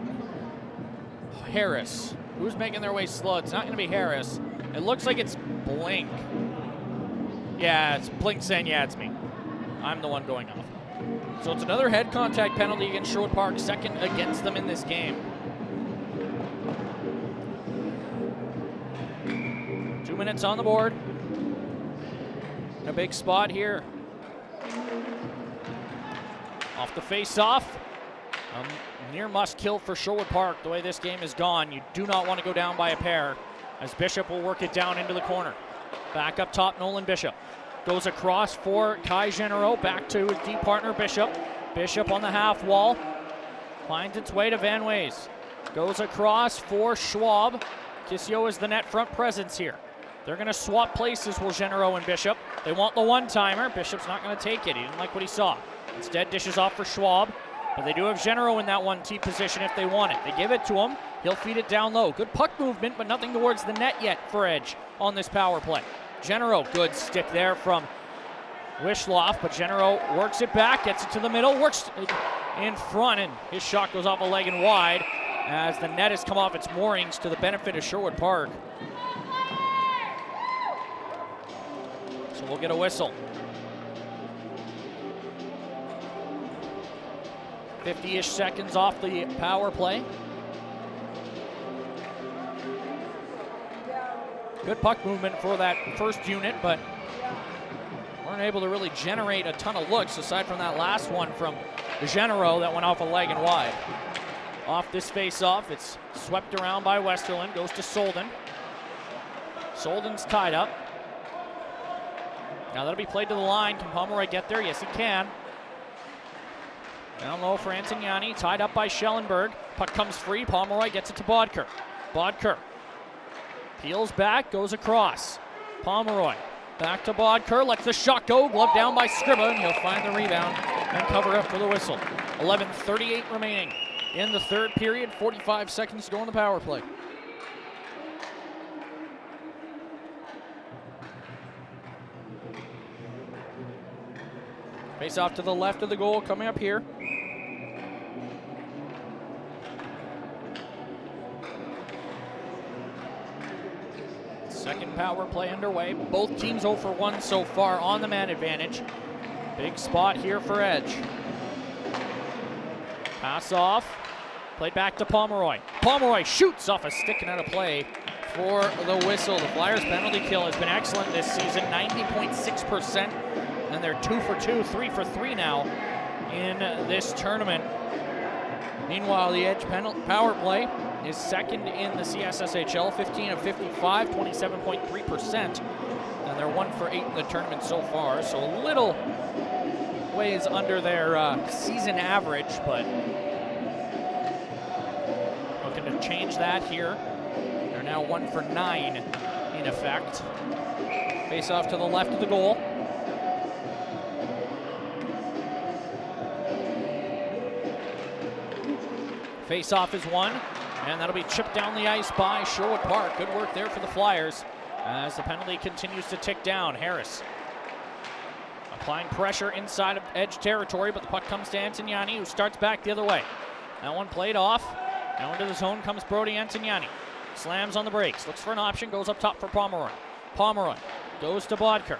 Harris? Who's making their way slow? It's not gonna be Harris. It looks like it's Blink. Yeah, it's Blink saying, yeah, it's me. I'm the one going off. So it's another head contact penalty against Sherwood Park, second against them in this game. 2 minutes on the board. A big spot here. Off the face-off. Near must kill for Sherwood Park. The way this game is gone, you do not want to go down by a pair, as Bishop will work it down into the corner. Back up top, Nolan Bishop. Goes across for Kai Genero, back to his deep partner, Bishop. Bishop on the half wall. Finds its way to Van Ways. Goes across for Schwab. Kissio is the net front presence here. They're going to swap places with Genero and Bishop. They want the one-timer. Bishop's not going to take it. He didn't like what he saw. Instead, dishes off for Schwab. But they do have Genero in that 1T position if they want it. They give it to him. He'll feed it down low. Good puck movement, but nothing towards the net yet for Edge on this power play. Genero, good stick there from Wishloff, but Genero works it back, gets it to the middle, works in front, and his shot goes off a leg and wide as the net has come off its moorings to the benefit of Sherwood Park. So we'll get a whistle. 50-ish seconds off the power play. Good puck movement for that first unit, but weren't able to really generate a ton of looks aside from that last one from Genero that went off a leg and wide. Off this face-off, it's swept around by Westerland, goes to Solden. Solden's tied up. Now that'll be played to the line. Can Pomeroy get there? Yes, he can. Down low for Antoniani, tied up by Schellenberg. Puck comes free, Pomeroy gets it to Bodker. Bodker peels back, goes across. Pomeroy back to Bodker, lets the shot go, glove down by Scriba, and he'll find the rebound and cover up for the whistle. 11:38 remaining in the third period, 45 seconds to go on the power play. Face off to the left of the goal, coming up here. Second power play underway. Both teams 0 for 1 so far on the man advantage. Big spot here for Edge. Pass off. Played back to Pomeroy. Pomeroy shoots off a stick and out of play for the whistle. The Flyers' penalty kill has been excellent this season, 90.6%. And they're 2 for 2, 3 for 3 now in this tournament. Meanwhile, the Edge power play is second in the CSSHL, 15 of 55, 27.3%. And they're 1 for 8 in the tournament so far, so a little ways under their season average, but looking to change that here. They're now 1 for 9 in effect. Face off to the left of the goal. Face-off is won, and that'll be chipped down the ice by Sherwood Park. Good work there for the Flyers as the penalty continues to tick down. Harris applying pressure inside of Edge territory, but the puck comes to Antoniani, who starts back the other way. That one played off. Now into the zone comes Brody Antoniani. Slams on the brakes, looks for an option, goes up top for Pomeroy. Pomeroy goes to Bodker.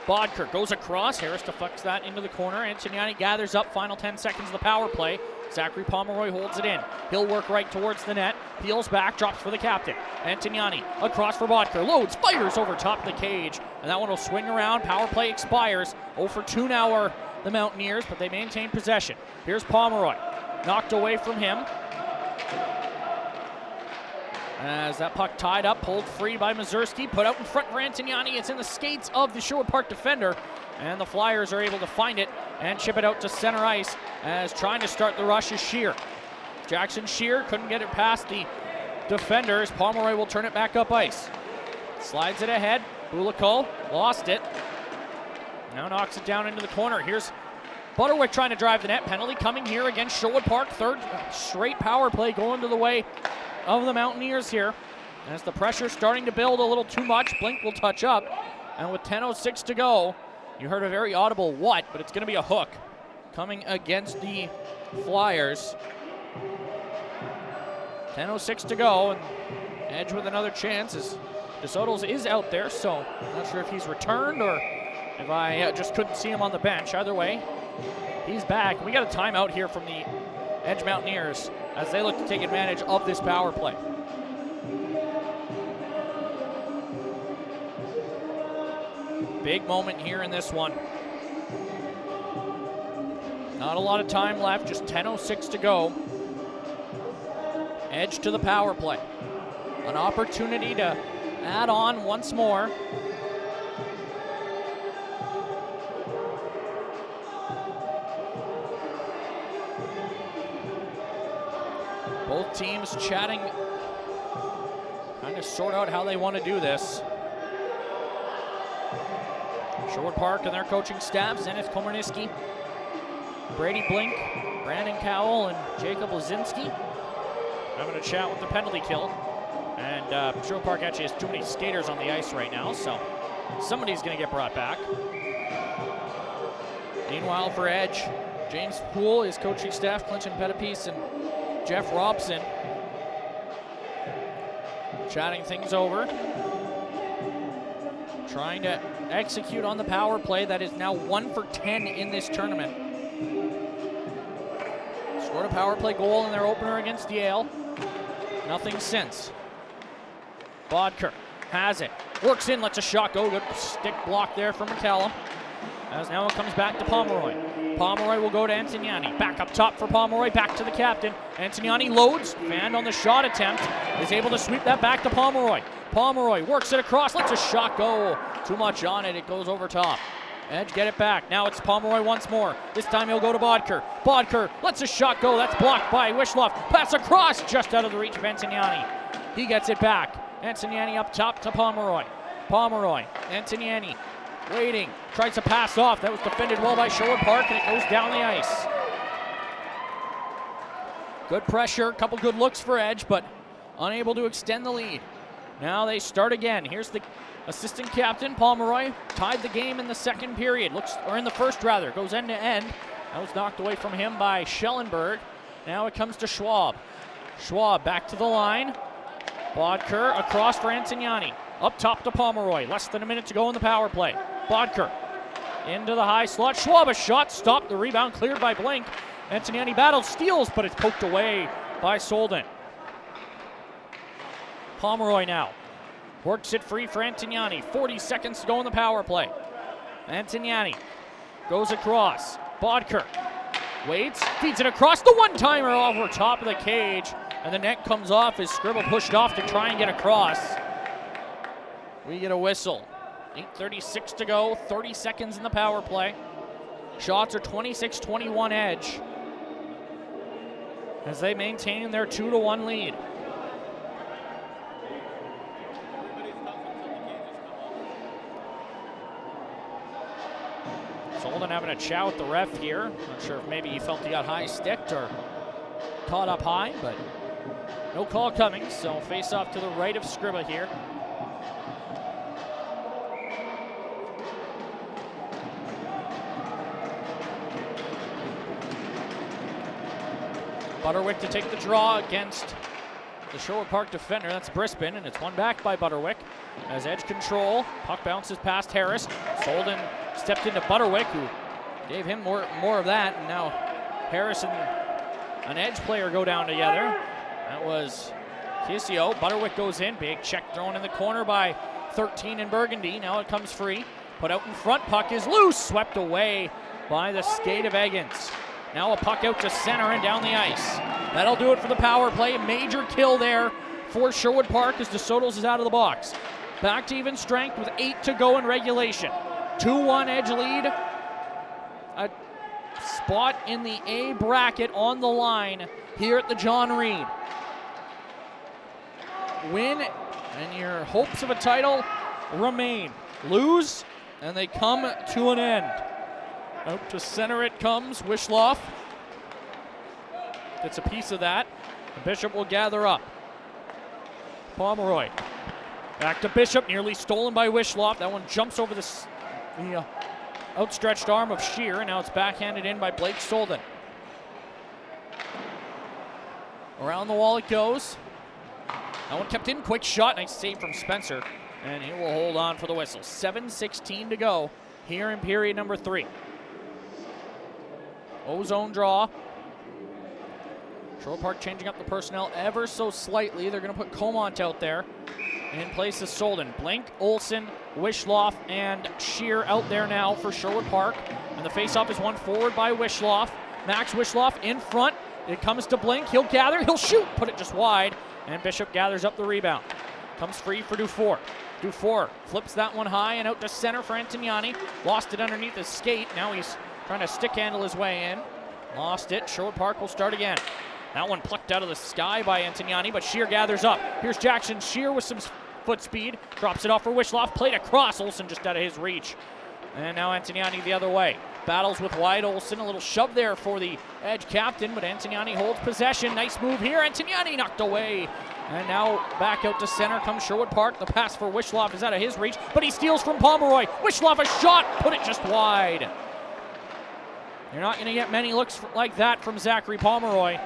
Bodker goes across. Harris deflects that into the corner. Antoniani gathers up. Final 10 seconds of the power play. Zachary Pomeroy holds it in. He'll work right towards the net. Peels back, drops for the captain. Antoniani across for Bodker. Loads, fires over top of the cage. And that one will swing around. Power play expires. 0 for 2 now are the Mountaineers, but they maintain possession. Here's Pomeroy. Knocked away from him. As that puck tied up, pulled free by Mazurski, put out in front for Antoniani. It's in the skates of the Sherwood Park defender, and the Flyers are able to find it and chip it out to center ice as trying to start the rush is Shear. Jackson Shear couldn't get it past the defenders. Pomeroy will turn it back up ice. Slides it ahead. Bulikol lost it. Now knocks it down into the corner. Here's Butterwick trying to drive the net. Penalty coming here against Sherwood Park. Third straight power play going to the way of the Mountaineers here. As the pressure's starting to build a little too much, Blink will touch up. And with 10:06 to go, you heard a very audible what, but it's going to be a hook coming against the Flyers. 10:06 to go, and Edge with another chance as DeSoto's is out there, so not sure if he's returned or if I just couldn't see him on the bench. Either way, he's back. We got a timeout here from the Edge Mountaineers as they look to take advantage of this power play. Big moment here in this one. Not a lot of time left, just 10:06 to go. Edge to the power play. An opportunity to add on once more. Both teams chatting, trying to sort out how they want to do this. Sherwood Park and their coaching staff, Zenith Komarniski, Brady Blink, Brandon Cowell, and Jacob Lazinski having a chat with the penalty kill. And Sherwood Park actually has too many skaters on the ice right now, so somebody's going to get brought back. Meanwhile, for Edge, James Poole, his coaching staff, Clinton Pettipies and Jeff Robson, chatting things over, trying to execute on the power play that is now 1 for 10 in this tournament. Scored a power play goal in their opener against Yale. Nothing since. Bodker has it, works in, lets a shot go. Good stick block there from McCallum. As now it comes back to Pomeroy. Pomeroy will go to Antoniani. Back up top for Pomeroy, back to the captain. Antoniani loads, fanned on the shot attempt, is able to sweep that back to Pomeroy. Pomeroy works it across, lets a shot go. Too much on it, it goes over top. Edge get it back, now it's Pomeroy once more. This time he'll go to Bodker. Bodker lets a shot go, that's blocked by Wishloff. Pass across, just out of the reach of Antoniani. He gets it back. Antoniani up top to Pomeroy. Pomeroy, Antoniani waiting, tries to pass off. That was defended well by Sherwood Park, and it goes down the ice. Good pressure, couple good looks for Edge, but unable to extend the lead. Now they start again. Here's the assistant captain, Pomeroy. Tied the game in the second period, or in the first rather. Goes end to end. That was knocked away from him by Schellenberg. Now it comes to Schwab. Schwab back to the line. Bodker across for Antoniani. Up top to Pomeroy. Less than a minute to go in the power play. Bodker into the high slot. Schwab a shot stopped. The rebound cleared by Blink. Antoniani battles, steals, but it's poked away by Solden. Pomeroy now works it free for Antoniani. 40 seconds to go in the power play. Antoniani goes across. Bodker waits, feeds it across. The one-timer over top of the cage. And the net comes off as Scribble pushed off to try and get across. We get a whistle. 8:36 to go, 30 seconds in the power play. Shots are 26-21 Edge as they maintain their 2-1 lead. Solden having a chat with the ref here. Not sure if maybe he felt he got high sticked or caught up high, but no call coming, so face off to the right of Scribba here. Butterwick to take the draw against the Sherwood Park defender. That's Brisbane, and it's won back by Butterwick. As Edge control, puck bounces past Harris. Solden stepped into Butterwick, who gave him more of that, and now Harris and an Edge player go down together. That was Kissio. Butterwick goes in. Big check thrown in the corner by 13 in Burgundy. Now it comes free. Put out in front. Puck is loose. Swept away by the skate of Eggins. Now a puck out to center and down the ice. That'll do it for the power play. Major kill there for Sherwood Park as DeSoto's is out of the box. Back to even strength with 8 to go in regulation. 2-1 Edge lead. A spot in the A bracket on the line here at the John Reid. Win and your hopes of a title remain. Lose and they come to an end. Out to center it comes. Wishloff gets a piece of that. Bishop will gather up. Pomeroy back to Bishop, nearly stolen by Wishloff. That one jumps over the outstretched arm of Shear, and now it's backhanded in by Blake Solden. Around the wall it goes. That one kept in, quick shot, nice save from Spencer, and he will hold on for the whistle. 7:16 to go here in period number 3. O-zone draw. Sherwood Park changing up the personnel ever so slightly. They're going to put Comont out there in place of Solden. Blink, Olsen, Wishloff, and Shear out there now for Sherwood Park. And the faceoff is won forward by Wishloff. Max Wishloff in front. It comes to Blink. He'll gather. He'll shoot. Put it just wide. And Bishop gathers up the rebound. Comes free for Dufour. Dufour flips that one high and out to center for Antignani. Lost it underneath his skate. Now he's trying to stick handle his way in. Lost it. Sherwood Park will start again. That one plucked out of the sky by Antignani, but Shear gathers up. Here's Jackson Shear with some foot speed. Drops it off for Wishloff. Played across. Olsen just out of his reach. And now Antignani the other way. Battles with Wyatt Olsen. A little shove there for the Edge captain, but Antignani holds possession. Nice move here. Antignani knocked away. And now back out to center comes Sherwood Park. The pass for Wishloff is out of his reach, but he steals from Pomeroy. Wishloff a shot. Put it just wide. You're not going to get many looks like that from Zachary Pomeroy.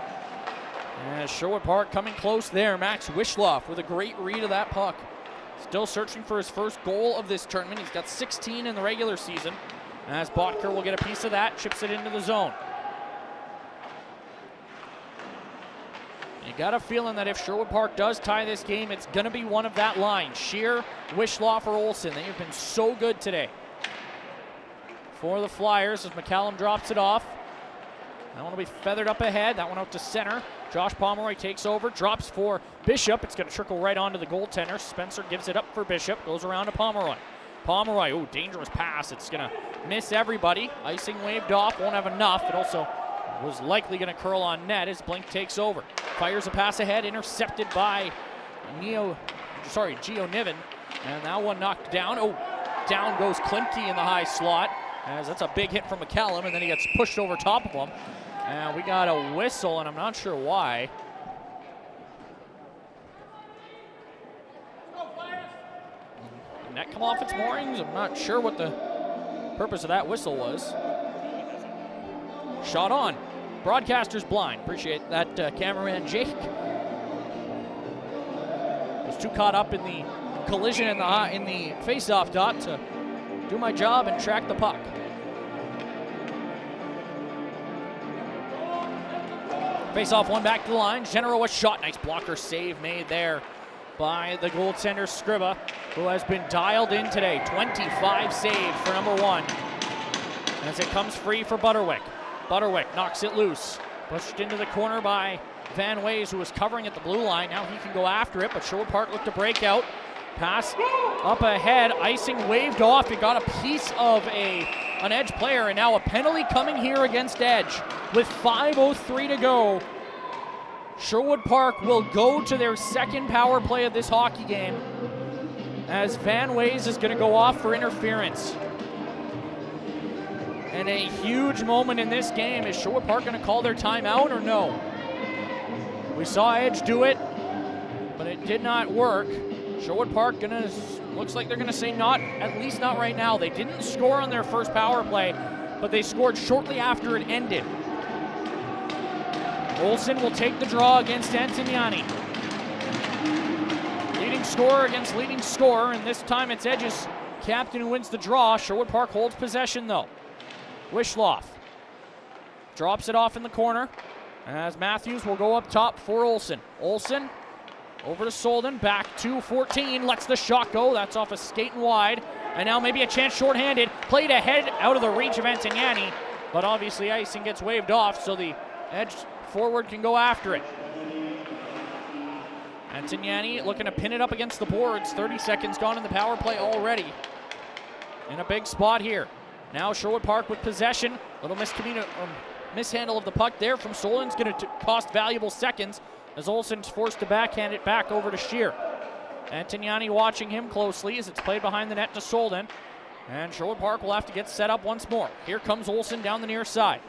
And Sherwood Park coming close there. Max Wishloff with a great read of that puck. Still searching for his first goal of this tournament. He's got 16 in the regular season. As Botker will get a piece of that, chips it into the zone. You got a feeling that if Sherwood Park does tie this game, it's going to be one of that line. Shear, Wishloff, or Olsen. They have been so good today. For the Flyers as McCallum drops it off. That one will be feathered up ahead. That one out to center. Josh Pomeroy takes over, drops for Bishop. It's going to trickle right onto the goaltender. Spencer gives it up for Bishop. Goes around to Pomeroy. Pomeroy, oh, dangerous pass. It's going to miss everybody. Icing waved off, won't have enough. It also was likely going to curl on net as Blink takes over. Fires a pass ahead, intercepted by Gio Niven. And that one knocked down. Oh, down goes Klimke in the high slot. As that's a big hit from McCallum, and then he gets pushed over top of him. And we got a whistle, and I'm not sure why. Did net come off its moorings? I'm not sure what the purpose of that whistle was. Shot on. Broadcaster's blind. Appreciate that, cameraman Jake. Was too caught up in the collision in the face-off dot to do my job and track the puck. Face-off one back to the line. General a shot. Nice blocker save made there by the goaltender Scriba, who has been dialed in today. 25 saves for number 1. As it comes free for Butterwick. Butterwick knocks it loose. Pushed into the corner by Van Ways, who was covering at the blue line. Now he can go after it, but Sherwood Park looked to break out. Pass up ahead. Icing waved off. It got a piece of an Edge player, and now a penalty coming here against Edge. With 5:03 to go, Sherwood Park will go to their second power play of this hockey game, as Van Ways is going to go off for interference. And a huge moment in this game. Is Sherwood Park going to call their timeout or no? We saw Edge do it, but it did not work. Sherwood Park looks like they're going to say not, at least not right now. They didn't score on their first power play, but they scored shortly after it ended. Olsen will take the draw against Antignani. Leading scorer against leading scorer, and this time it's Edge's captain who wins the draw. Sherwood Park holds possession though. Wishloff drops it off in the corner as Matthews will go up top for Olsen. Olsen over to Solden, back to 14, lets the shot go. That's off a skate and wide. And now maybe a chance shorthanded. Played ahead out of the reach of Antignani, but obviously icing gets waved off, so the Edge forward can go after it. Antignani looking to pin it up against the boards. 30 seconds gone in the power play already. In a big spot here. Now Sherwood Park with possession. Little mishandle of the puck there from Solon's going to cost valuable seconds as Olsen's forced to backhand it back over to Shear. Antoniani watching him closely as it's played behind the net to Solden. And Sherwood Park will have to get set up once more. Here comes Olsen down the near side.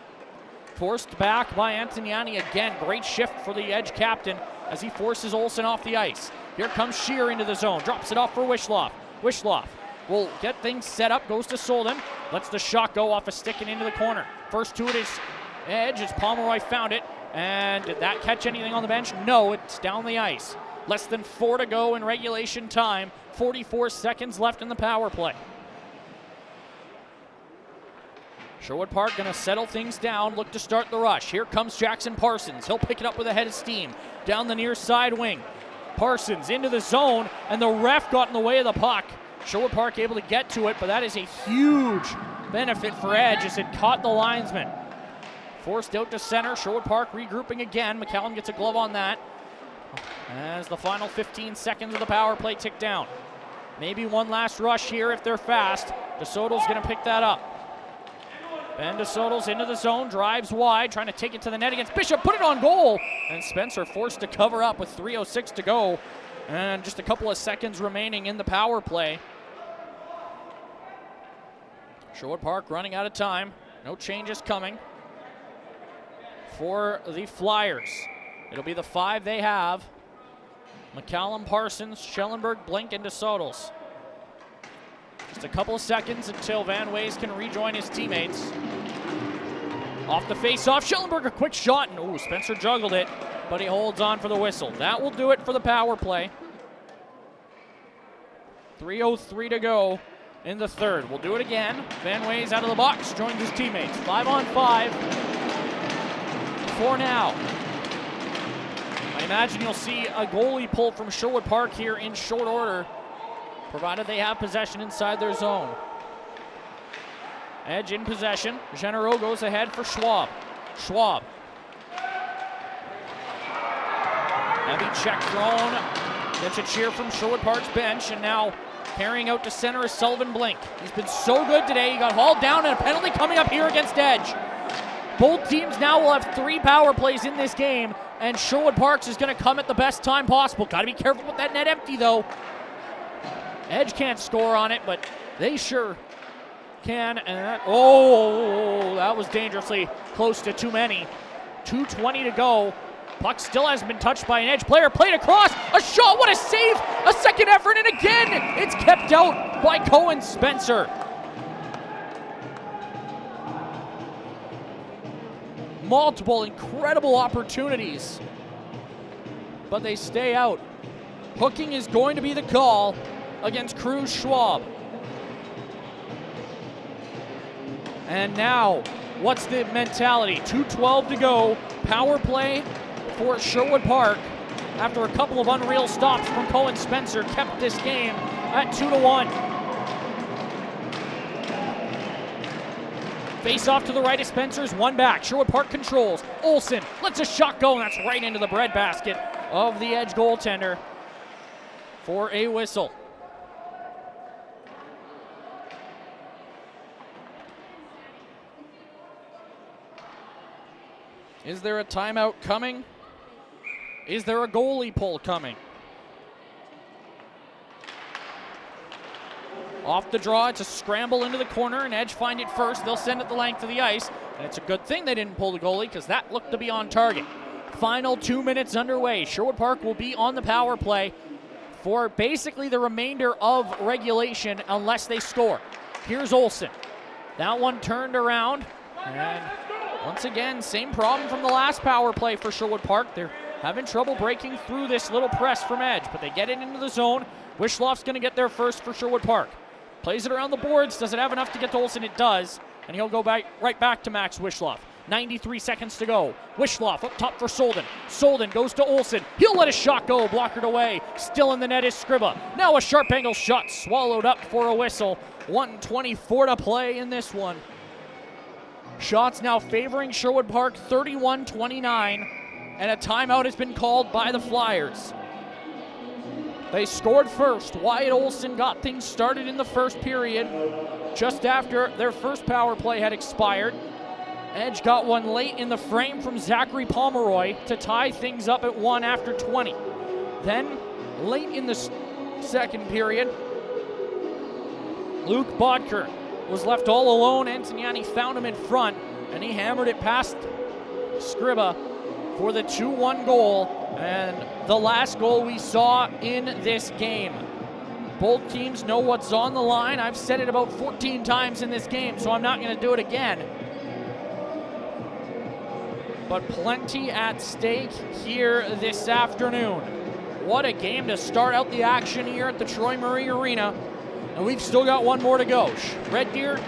Forced back by Antoniani again. Great shift for the Edge captain as he forces Olsen off the ice. Here comes Shear into the zone. Drops it off for Wishloff. Wishloff will get things set up. Goes to Solden. Lets the shot go off a stick and into the corner. First to it is Edge as Pomeroy found it. And did that catch anything on the bench? No, it's down the ice. Less than 4 to go in regulation time. 44 seconds left in the power play. Sherwood Park going to settle things down, look to start the rush. Here comes Jackson Parsons. He'll pick it up with a head of steam. Down the near side wing. Parsons into the zone, and the ref got in the way of the puck. Sherwood Park able to get to it, but that is a huge benefit for Edge as it caught the linesman. Forced out to center. Sherwood Park regrouping again. McCallum gets a glove on that as the final 15 seconds of the power play tick down. Maybe one last rush here if they're fast. DeSoto's going to pick that up. Ben DeSoto's into the zone, drives wide, trying to take it to the net against Bishop, put it on goal, and Spencer forced to cover up with 3:06 to go, and just a couple of seconds remaining in the power play. Sherwood Park running out of time, no changes coming for the Flyers. It'll be the 5 they have. McCallum, Parsons, Schellenberg, Blink, and DeSoto's. Just a couple of seconds until Van Ways can rejoin his teammates. Off the face-off, Schellenberg a quick shot, and Spencer juggled it, but he holds on for the whistle. That will do it for the power play. 3:03 to go in the third. We'll do it again. Van Ways out of the box, joins his teammates. 5-on-5 for now. I imagine you'll see a goalie pull from Sherwood Park here in short order, provided they have possession inside their zone. Edge in possession. Genero goes ahead for Schwab. Schwab. Heavy check thrown. Gets a cheer from Sherwood Park's bench, and now carrying out to center is Sullivan Blink. He's been so good today. He got hauled down, and a penalty coming up here against Edge. Both teams now will have 3 power plays in this game, and Sherwood Parks is going to come at the best time possible. Got to be careful with that net empty, though. Edge can't score on it, but they sure can. And that was dangerously close to too many. 2:20 to go. Puck still hasn't been touched by an Edge player. Played across. A shot. What a save. A second effort. And again, it's kept out by Cohen Spencer. Multiple incredible opportunities, but they stay out. Hooking is going to be the call against Cruz Schwab. And now, what's the mentality? 2:12 to go. Power play for Sherwood Park after a couple of unreal stops from Cohen Spencer kept this game at 2-1. Face off to the right of Spencer's, one back. Sherwood Park controls. Olsen lets a shot go, and that's right into the breadbasket of the Edge goaltender for a whistle. Is there a timeout coming? Is there a goalie pull coming? Off the draw, it's a scramble into the corner, and Edge find it first. They'll send it the length of the ice, and it's a good thing they didn't pull the goalie because that looked to be on target. Final 2 minutes underway. Sherwood Park will be on the power play for basically the remainder of regulation unless they score. Here's Olsen. That one turned around, and once again, same problem from the last power play for Sherwood Park. They're having trouble breaking through this little press from Edge, but they get it into the zone. Wishloff's going to get there first for Sherwood Park. Plays it around the boards. Does it have enough to get to Olsen? It does. And he'll go right back to Max Wishloff. 93 seconds to go. Wishloff up top for Solden. Solden goes to Olsen. He'll let a shot go. Blockered away. Still in the net is Scriba. Now a sharp angle shot swallowed up for a whistle. 1:24 to play in this one. Shots now favoring Sherwood Park 31-29. And a timeout has been called by the Flyers. They scored first. Wyatt Olsen got things started in the first period. just after their first power play had expired. Edge got one late in the frame from Zachary Pomeroy to tie things up at 1 after 20. Then, late in the second period, Luke Bodker was left all alone. Antoniani found him in front, and he hammered it past Scriba for the 2-1 goal, and the last goal we saw in this game. Both teams know what's on the line. I've said it about 14 times in this game, so I'm not going to do it again. But plenty at stake here this afternoon. What a game to start out the action here at the Troy Murray Arena. And we've still got one more to go. Red Deer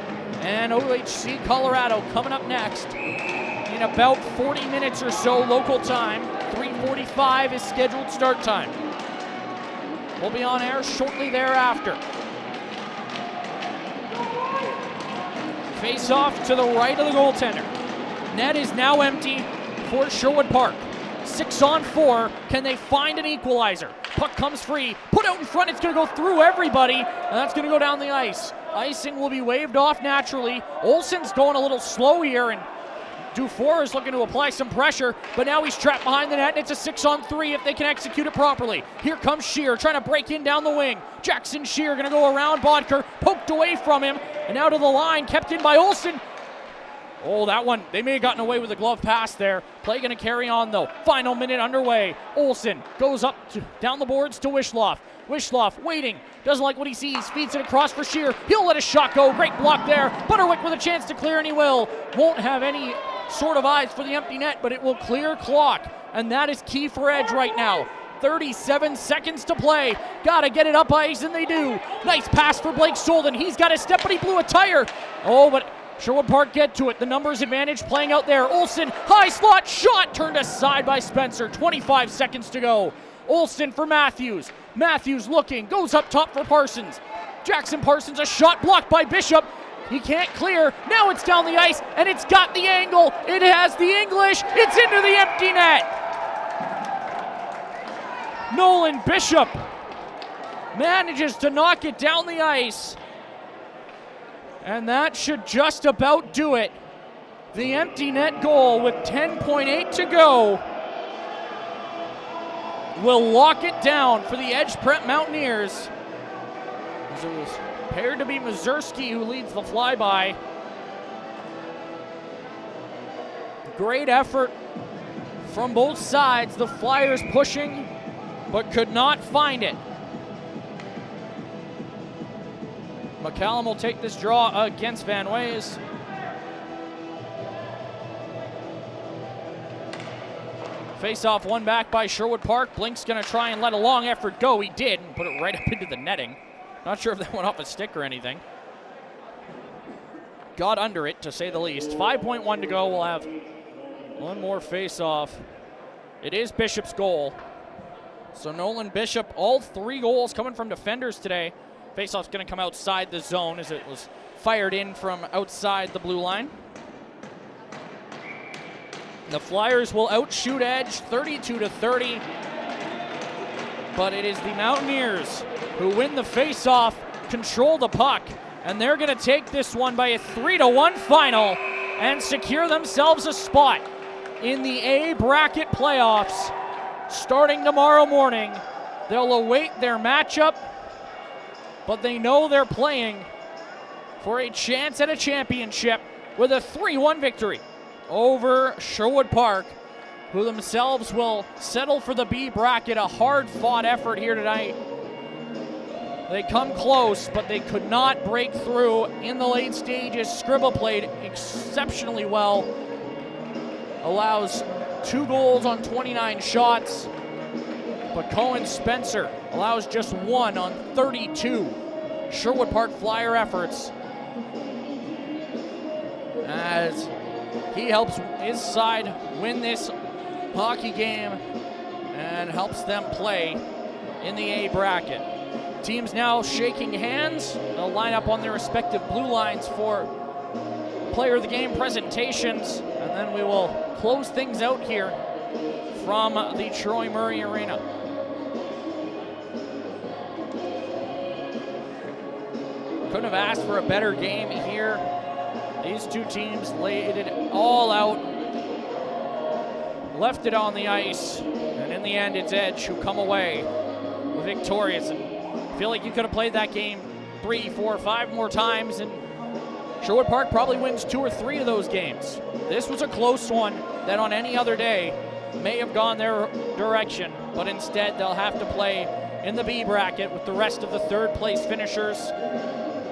and OHC Colorado coming up next in about 40 minutes or so local time. 3:45 is scheduled start time. We'll be on air shortly thereafter. Face off to the right of the goaltender. Net is now empty for Sherwood Park. 6-on-4. Can they find an equalizer? Puck comes free. Put out in front. It's going to go through everybody, and that's going to go down the ice. Icing will be waved off naturally. Olsen's going a little slow here, and Dufour is looking to apply some pressure, but now he's trapped behind the net, and it's a 6-on-3 if they can execute it properly. Here comes Shear trying to break in down the wing. Jackson Shear going to go around Bodker, poked away from him, and out of the line, kept in by Olsen. Oh, that one, they may have gotten away with a glove pass there. Play going to carry on, though. Final minute underway. Olsen goes up down the boards to Wishloff. Wishloff waiting, doesn't like what he sees, feeds it across for Shear. He'll let a shot go. Great block there. Butterwick with a chance to clear, and he will. Won't have any sort of eyes for the empty net, but it will clear clock, and that is key for Edge right now. 37 seconds to play. Gotta get it up ice, and they do. Nice pass for Blake Solden. He's got a step, but he blew a tire. Oh, but Sherwood Park get to it. The numbers advantage playing out there. Olsen, high slot shot, turned aside by Spencer. 25 seconds to go. Olsen for Matthews. Matthews looking, goes up top for Parsons. Jackson Parsons, a shot blocked by Bishop. He can't clear. Now it's down the ice, and it's got the angle. It has the English. It's into the empty net. Nolan Bishop manages to knock it down the ice. And that should just about do it. The empty net goal with 10.8 to go will lock it down for the Edge Prep Mountaineers. As it was paired to be Mazurski who leads the flyby. Great effort from both sides. The Flyers pushing, but could not find it. McCallum will take this draw against Van Ways. Face-off won back by Sherwood Park. Blink's going to try and let a long effort go. He did, and put it right up into the netting. Not sure if that went off a stick or anything. Got under it, to say the least. 5.1 to go. We'll have one more face-off. It is Bishop's goal. So Nolan Bishop, all 3 goals coming from defenders today. Faceoff's going to come outside the zone as it was fired in from outside the blue line. The Flyers will outshoot Edge 32-30. But it is the Mountaineers who win the faceoff, control the puck, and they're going to take this one by a 3-1 final and secure themselves a spot in the A bracket playoffs starting tomorrow morning. They'll await their matchup, but they know they're playing for a chance at a championship with a 3-1 victory over Sherwood Park, who themselves will settle for the B bracket. A hard-fought effort here tonight. They come close, but they could not break through in the late stages. Scriba played exceptionally well. Allows 2 goals on 29 shots, but Cohen Spencer allows just 1 on 32 Sherwood Park Flyer efforts, as he helps his side win this hockey game and helps them play in the A bracket. Teams now shaking hands. They'll line up on their respective blue lines for player of the game presentations, and then we will close things out here from the Troy Murray Arena. couldn't have asked for a better game here. These two teams laid it all out, left it on the ice, and in the end, it's Edge who come away victorious. And I feel like you could have played that game 3, 4, 5 more times, and Sherwood Park probably wins 2 or 3 of those games. This was a close one that on any other day may have gone their direction, but instead they'll have to play in the B bracket with the rest of the third place finishers.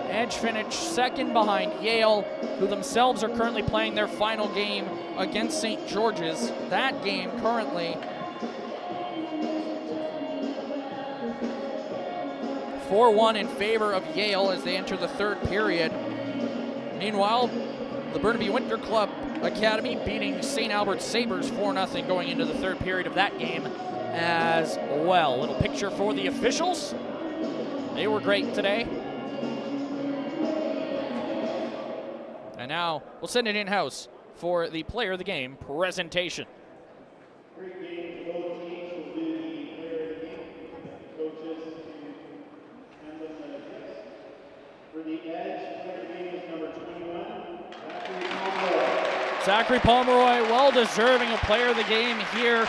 Edge finished second behind Yale, who themselves are currently playing their final game against St. George's. That game currently 4-1 in favor of Yale as they enter the third period. Meanwhile, the Burnaby Winter Club Academy beating St. Albert Sabres 4-0 going into the third period of that game as well. Little picture for the officials. They were great today. And now we'll send it in-house for the player of the game presentation. Great game for both teams. Will be the player of the game. Coaches to hand them the gifts. For the Edge, player of the game is number 21, Zachary Pomeroy, well deserving a player of the game here.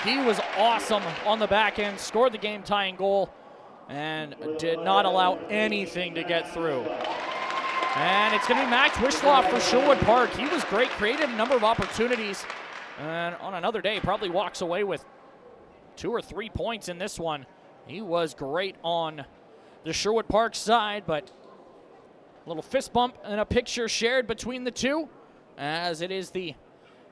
He was awesome on the back end, scored the game tying goal, and did not allow anything to get through. And it's going to be Max Wishloff for Sherwood Park. He was great, created a number of opportunities, and on another day probably walks away with 2 or 3 points in this one. He was great on the Sherwood Park side, but a little fist bump and a picture shared between the two, as it is the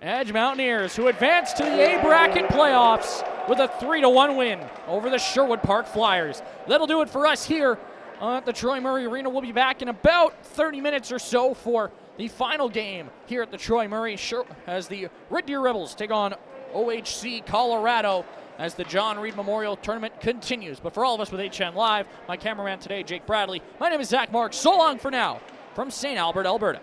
Edge Mountaineers who advance to the A bracket playoffs with a 3-1 win over the Sherwood Park Flyers. That'll do it for us here at the Troy Murray Arena. We'll be back in about 30 minutes or so for the final game here at the Troy Murray, as the Red Deer Rebels take on OHC Colorado as the John Reid Memorial Tournament continues. But for all of us with HN Live, my cameraman today, Jake Bradley, my name is Zach Marks. So long for now from St. Albert, Alberta.